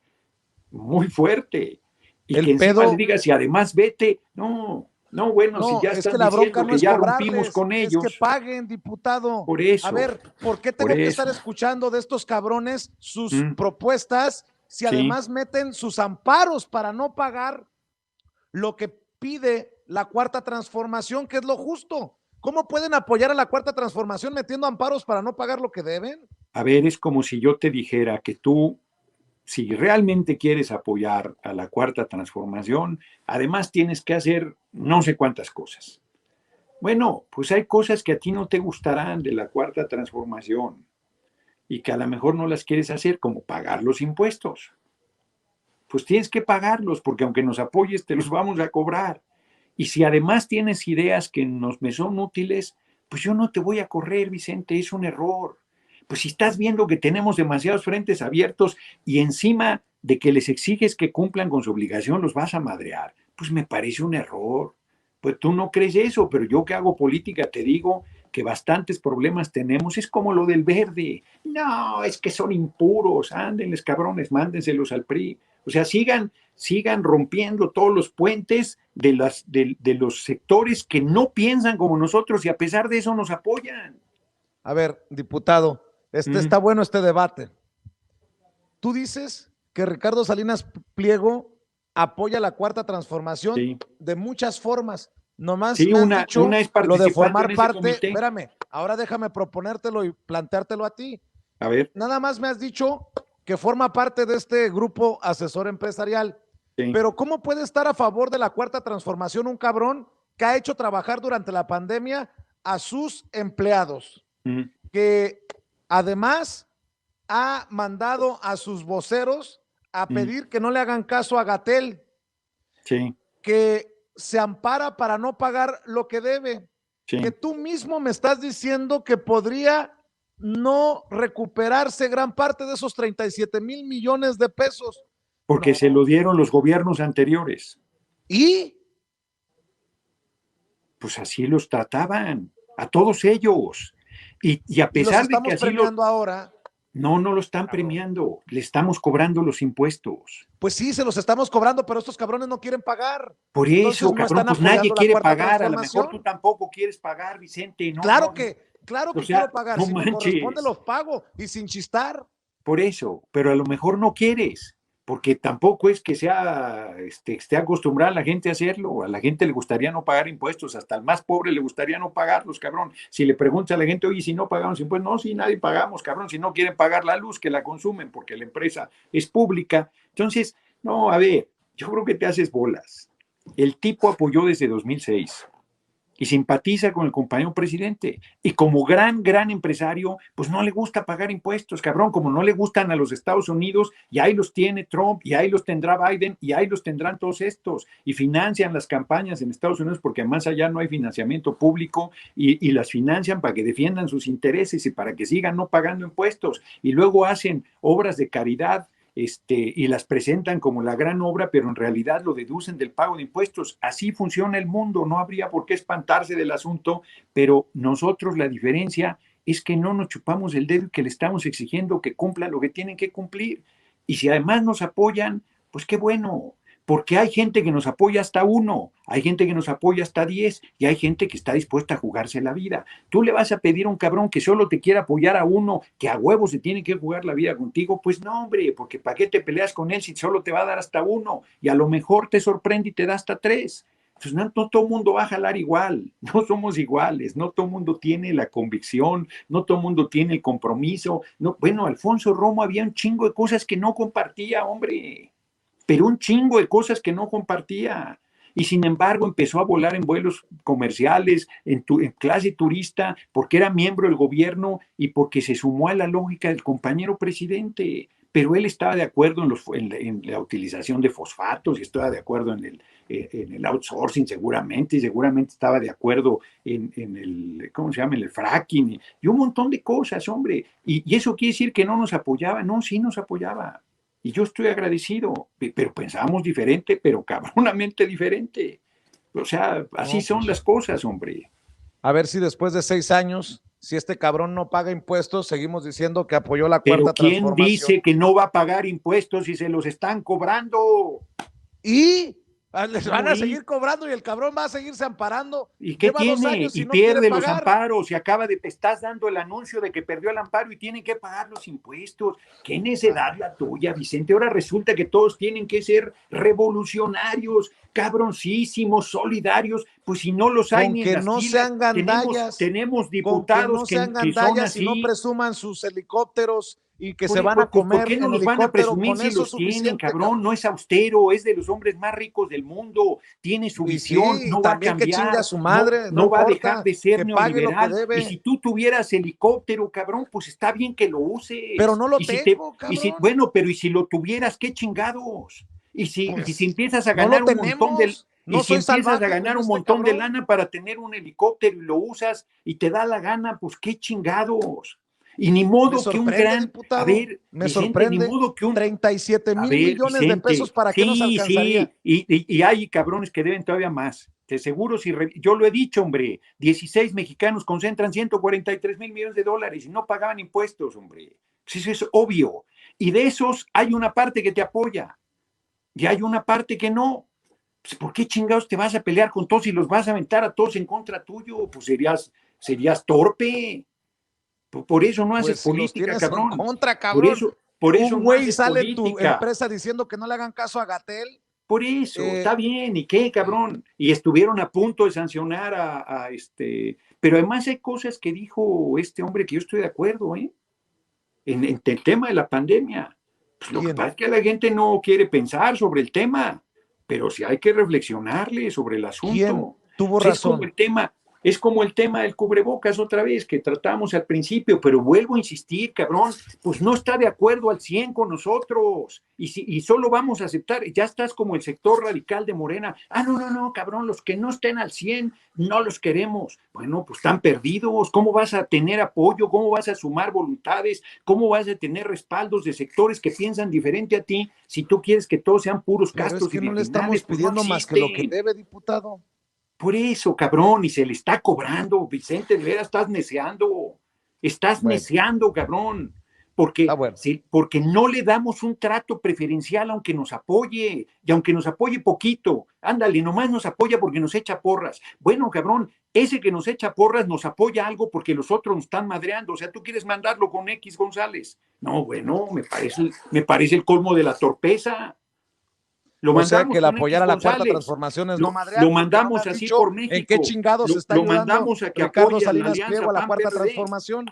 muy fuerte. Y que encima le digas, y además vete, no, bueno, no, si ya es están que la bronca diciendo no que es ya cobrarles, rompimos con ellos. Es que paguen, diputado. Por eso. A ver, ¿por qué tengo que estar escuchando de estos cabrones sus propuestas si además meten sus amparos para no pagar lo que pide la Cuarta Transformación, que es lo justo? ¿Cómo pueden apoyar a la Cuarta Transformación metiendo amparos para no pagar lo que deben? A ver, es como si yo te dijera que tú, si realmente quieres apoyar a la Cuarta Transformación, además tienes que hacer no sé cuántas cosas. Bueno, pues hay cosas que a ti no te gustarán de la Cuarta Transformación y que a lo mejor no las quieres hacer, como pagar los impuestos. Pues tienes que pagarlos, porque aunque nos apoyes, te los vamos a cobrar. Y si además tienes ideas que me son útiles, pues yo no te voy a correr, Vicente, es un error. Pues si estás viendo que tenemos demasiados frentes abiertos y encima de que les exiges que cumplan con su obligación, los vas a madrear, pues me parece un error. Pues tú no crees eso, pero yo que hago política te digo que bastantes problemas tenemos. Es como lo del verde. No, es que son impuros. Ándenles, cabrones, mándenselos al PRI. O sea, sigan rompiendo todos los puentes de los sectores que no piensan como nosotros y a pesar de eso nos apoyan. A ver, diputado, está bueno este debate. Tú dices que Ricardo Salinas Pliego apoya la Cuarta Transformación de muchas formas. Nomás me has dicho una es lo de formar en ese parte. comité. Espérame, ahora déjame proponértelo y planteártelo a ti. A ver. Nada más me has dicho que forma parte de este grupo asesor empresarial. Sí. Pero ¿cómo puede estar a favor de la Cuarta Transformación un cabrón que ha hecho trabajar durante la pandemia a sus empleados? Que además ha mandado a sus voceros a pedir que no le hagan caso a Gatell, que se ampara para no pagar lo que debe, que tú mismo me estás diciendo que podría no recuperarse gran parte de esos 37,000 millones de pesos. Porque se lo dieron los gobiernos anteriores. ¿Y? Pues así los trataban, a todos ellos. Y a pesar de que así premiando ahora. No lo están premiando, le estamos cobrando los impuestos. Pues sí, se los estamos cobrando, pero estos cabrones no quieren pagar. Por eso, cabrón, pues nadie quiere pagar, a lo mejor tú tampoco quieres pagar, Vicente. No, claro que quiero pagar, si me corresponde los pago y sin chistar. Por eso, pero a lo mejor no quieres, porque tampoco es que esté acostumbrada la gente a hacerlo. A la gente le gustaría no pagar impuestos, hasta al más pobre le gustaría no pagarlos, cabrón. Si le preguntas a la gente, oye, si no pagamos impuestos, no, si nadie pagamos, cabrón. Si no quieren pagar la luz, que la consumen, porque la empresa es pública. Entonces, no, a ver, yo creo que te haces bolas. El tipo apoyó desde 2006 y simpatiza con el compañero presidente. Y como gran empresario, pues no le gusta pagar impuestos, cabrón, como no le gustan a los Estados Unidos, y ahí los tiene Trump, y ahí los tendrá Biden, y ahí los tendrán todos estos, y financian las campañas en Estados Unidos, porque más allá no hay financiamiento público, y las financian para que defiendan sus intereses y para que sigan no pagando impuestos, y luego hacen obras de caridad, y las presentan como la gran obra, pero en realidad lo deducen del pago de impuestos. Así funciona el mundo, no habría por qué espantarse del asunto, pero nosotros la diferencia es que no nos chupamos el dedo y que le estamos exigiendo que cumplan lo que tienen que cumplir. Y si además nos apoyan, pues qué bueno, porque hay gente que nos apoya hasta 1, hay gente que nos apoya hasta 10 y hay gente que está dispuesta a jugarse la vida. Tú le vas a pedir a un cabrón que solo te quiera apoyar a 1, que a huevo se tiene que jugar la vida contigo, pues no, hombre, porque ¿para qué te peleas con él si solo te va a dar hasta 1? Y a lo mejor te sorprende y te da hasta 3. Pues no todo el mundo va a jalar igual, no somos iguales, no todo el mundo tiene la convicción, no todo el mundo tiene el compromiso. No, bueno, Alfonso Romo había un chingo de cosas que no compartía, hombre, pero un chingo de cosas que no compartía. y sin embargo empezó a volar en vuelos comerciales, en clase turista, porque era miembro del gobierno y porque se sumó a la lógica del compañero presidente. Pero él estaba de acuerdo en la utilización de fosfatos y estaba de acuerdo en el outsourcing seguramente, y seguramente estaba de acuerdo en el, ¿cómo se llama?, en el fracking y un montón de cosas, hombre. Y eso quiere decir que no nos apoyaba. No, sí nos apoyaba. Y yo estoy agradecido, pero pensábamos diferente, pero cabronamente diferente. O sea, así son las cosas, hombre. A ver si después de 6 años, si este cabrón no paga impuestos, seguimos diciendo que apoyó la cuarta transformación. Pero ¿quién dice que no va a pagar impuestos si se los están cobrando? Y les van a seguir cobrando y el cabrón va a seguirse amparando. ¿Y qué tiene? Y pierde los amparos y estás dando el anuncio de que perdió el amparo y tienen que pagar los impuestos. ¿Qué necedad la tuya, Vicente? Ahora resulta que todos tienen que ser revolucionarios, cabroncísimos, solidarios. Pues si no los hay, ni en las filas, sean gandallas, tenemos diputados que son así. Y no presuman sus helicópteros y que se van a comer. ¿Por qué no los van a presumir si los tienen, cabrón? No es austero, es de los hombres más ricos del mundo, tiene su visión, no va a cambiar, que chinga a su madre, no va a dejar de ser neoliberal. Y si tú tuvieras helicóptero, cabrón, pues está bien que lo uses. Pero no lo tengo, cabrón. Bueno, pero y si lo tuvieras, ¿qué chingados? Y si empiezas a ganar un montón de... No, y si empiezas a ganar un montón de lana para tener un helicóptero y lo usas y te da la gana, pues qué chingados. Y ni modo que un gran... Diputado, a ver, me Vicente, sorprende, ni modo que un... 37,000 millones de pesos, ¿para qué nos alcanzaría? Sí, y hay cabrones que deben todavía más. Te seguro, yo lo he dicho, hombre, 16 mexicanos concentran 143,000 millones de dólares y no pagaban impuestos, hombre. Pues eso es obvio. Y de esos hay una parte que te apoya y hay una parte que no. Pues, ¿por qué chingados te vas a pelear con todos y los vas a aventar a todos en contra tuyo? Pues serías torpe. Por eso no haces política, cabrón. Por eso un güey sale en tu empresa diciendo que no le hagan caso a Gatell. Por eso, está bien, ¿y qué, cabrón? Y estuvieron a punto de sancionar a este... Pero además hay cosas que dijo este hombre que yo estoy de acuerdo, ¿eh? En el tema de la pandemia. Pues lo que pasa es que la gente no quiere pensar sobre el tema, pero sí hay que reflexionarle sobre el asunto. ¿Quién tuvo razón? Es como el tema del cubrebocas otra vez, que tratamos al principio, pero vuelvo a insistir, cabrón, pues no está de acuerdo al 100 con nosotros, y solo vamos a aceptar, ya estás como el sector radical de Morena, no, cabrón, los que no estén al 100, no los queremos. Bueno, pues están perdidos, ¿cómo vas a tener apoyo? ¿Cómo vas a sumar voluntades? ¿Cómo vas a tener respaldos de sectores que piensan diferente a ti si tú quieres que todos sean puros castos? Es que no le estamos pidiendo más que lo que debe, diputado. Por eso, cabrón, y se le está cobrando, Vicente, de veras estás neceando, neceando, cabrón, porque no le damos un trato preferencial aunque nos apoye, y aunque nos apoye poquito, ándale, nomás nos apoya porque nos echa porras. Bueno, cabrón, ese que nos echa porras nos apoya algo porque los otros nos están madreando, o sea, tú quieres mandarlo con X González. No, bueno, me parece el colmo de la torpeza. O sea, que el apoyar a la cuarta transformación es no madrear. Lo mandamos así por México. ¿En qué chingados está ayudando mandamos a que Ricardo apoye Salinas a Pliego a la cuarta transformación?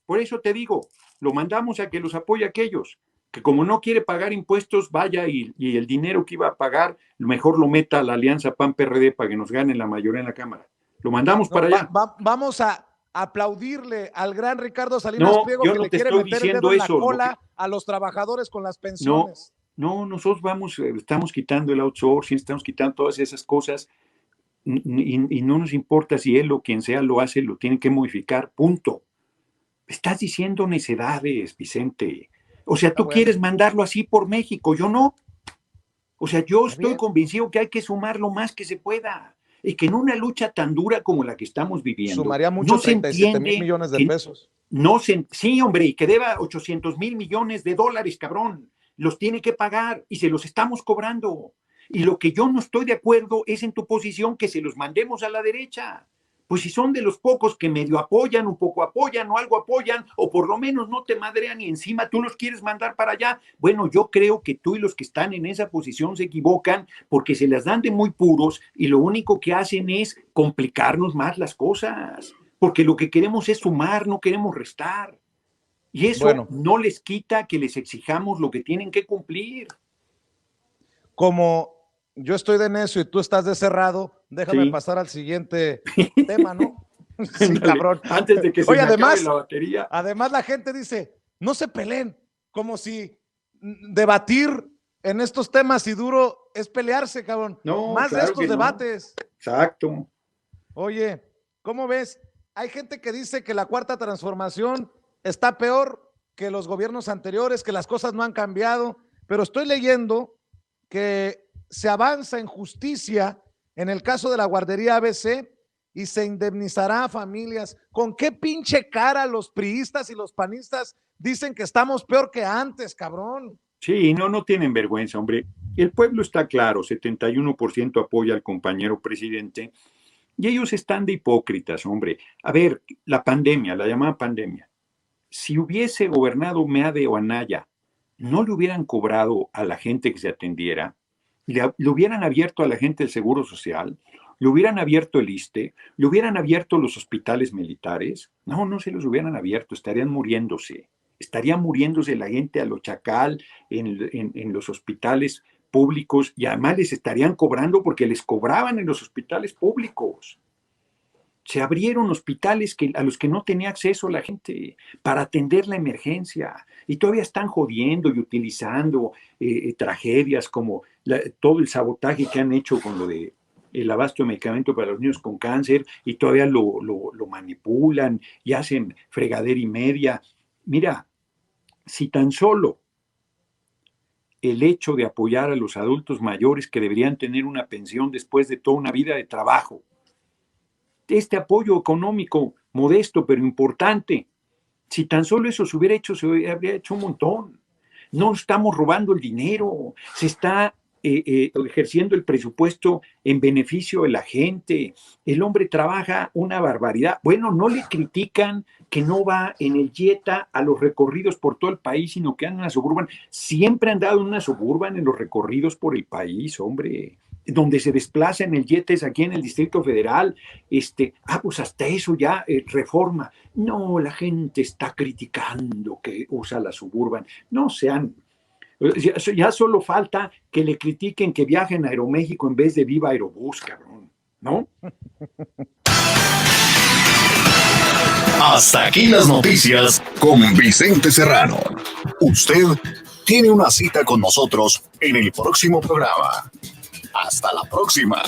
Por eso te digo, lo mandamos a que los apoye a aquellos, que como no quiere pagar impuestos, vaya y el dinero que iba a pagar, mejor lo meta a la alianza PAN-PRD para que nos gane la mayoría en la Cámara. Lo mandamos para allá. Vamos a aplaudirle al gran Ricardo Salinas Pliego que le quiere meter el dedo en la cola a los trabajadores con las pensiones. No, nosotros estamos quitando el outsourcing, estamos quitando todas esas cosas y no nos importa si él o quien sea lo hace, lo tiene que modificar, punto. Estás diciendo necedades, Vicente. O sea, tú quieres mandarlo así por México, yo no. O sea, yo estoy convencido que hay que sumar lo más que se pueda y que en una lucha tan dura como la que estamos viviendo. Sumaría mucho, 37,000 millones de pesos. Sí, hombre, y que deba 800,000 millones de dólares, cabrón. Los tiene que pagar y se los estamos cobrando. Y lo que yo no estoy de acuerdo es en tu posición que se los mandemos a la derecha. Pues si son de los pocos que medio apoyan, un poco apoyan o algo apoyan, o por lo menos no te madrean y encima tú los quieres mandar para allá. Bueno, yo creo que tú y los que están en esa posición se equivocan porque se las dan de muy puros y lo único que hacen es complicarnos más las cosas. Porque lo que queremos es sumar, no queremos restar. Y eso no les quita que les exijamos lo que tienen que cumplir. Como yo estoy de necio y tú estás de cerrado, déjame pasar al siguiente tema, ¿no? Sí, cabrón. Antes de que se me acabe la batería. Además, la gente dice, no se peleen, como si debatir en estos temas y duro es pelearse, cabrón. No, más claro de estos debates. No. Exacto. Oye, ¿cómo ves? Hay gente que dice que la Cuarta Transformación está peor que los gobiernos anteriores, que las cosas no han cambiado, pero estoy leyendo que se avanza en justicia en el caso de la guardería ABC y se indemnizará a familias. ¿Con qué pinche cara los priistas y los panistas dicen que estamos peor que antes, cabrón? Sí, no tienen vergüenza, hombre. El pueblo está claro, 71% apoya al compañero presidente y ellos están de hipócritas, hombre. A ver, la pandemia, la llamada pandemia, si hubiese gobernado Meade o Anaya, no le hubieran cobrado a la gente que se atendiera, le hubieran abierto a la gente el Seguro Social, le hubieran abierto el ISSSTE, le hubieran abierto los hospitales militares. No se los hubieran abierto, estarían muriéndose. Estaría muriéndose la gente a lo chacal en los hospitales públicos y además les estarían cobrando porque les cobraban en los hospitales públicos. Se abrieron hospitales a los que no tenía acceso la gente para atender la emergencia y todavía están jodiendo y utilizando tragedias como todo el sabotaje que han hecho con lo de el abasto de medicamento para los niños con cáncer y todavía lo manipulan y hacen fregadera y media. Mira, si tan solo el hecho de apoyar a los adultos mayores que deberían tener una pensión después de toda una vida de trabajo, este apoyo económico modesto pero importante, si tan solo eso se hubiera hecho, se habría hecho un montón. No estamos robando el dinero, se está ejerciendo el presupuesto en beneficio de la gente. El hombre trabaja una barbaridad. Bueno, no le critican que no va en el Jetta a los recorridos por todo el país, sino que anda en una Suburban. Siempre han dado en una Suburban en los recorridos por el país, hombre. Donde se desplaza en el Jetta es aquí en el Distrito Federal. Pues hasta eso ya reforma. No, la gente está criticando que usa la Suburban. No sean... Ya solo falta que le critiquen que viajen a Aeroméxico en vez de Viva Aerobús, cabrón, ¿no? Hasta aquí las noticias con Vicente Serrano. Usted tiene una cita con nosotros en el próximo programa. Hasta la próxima.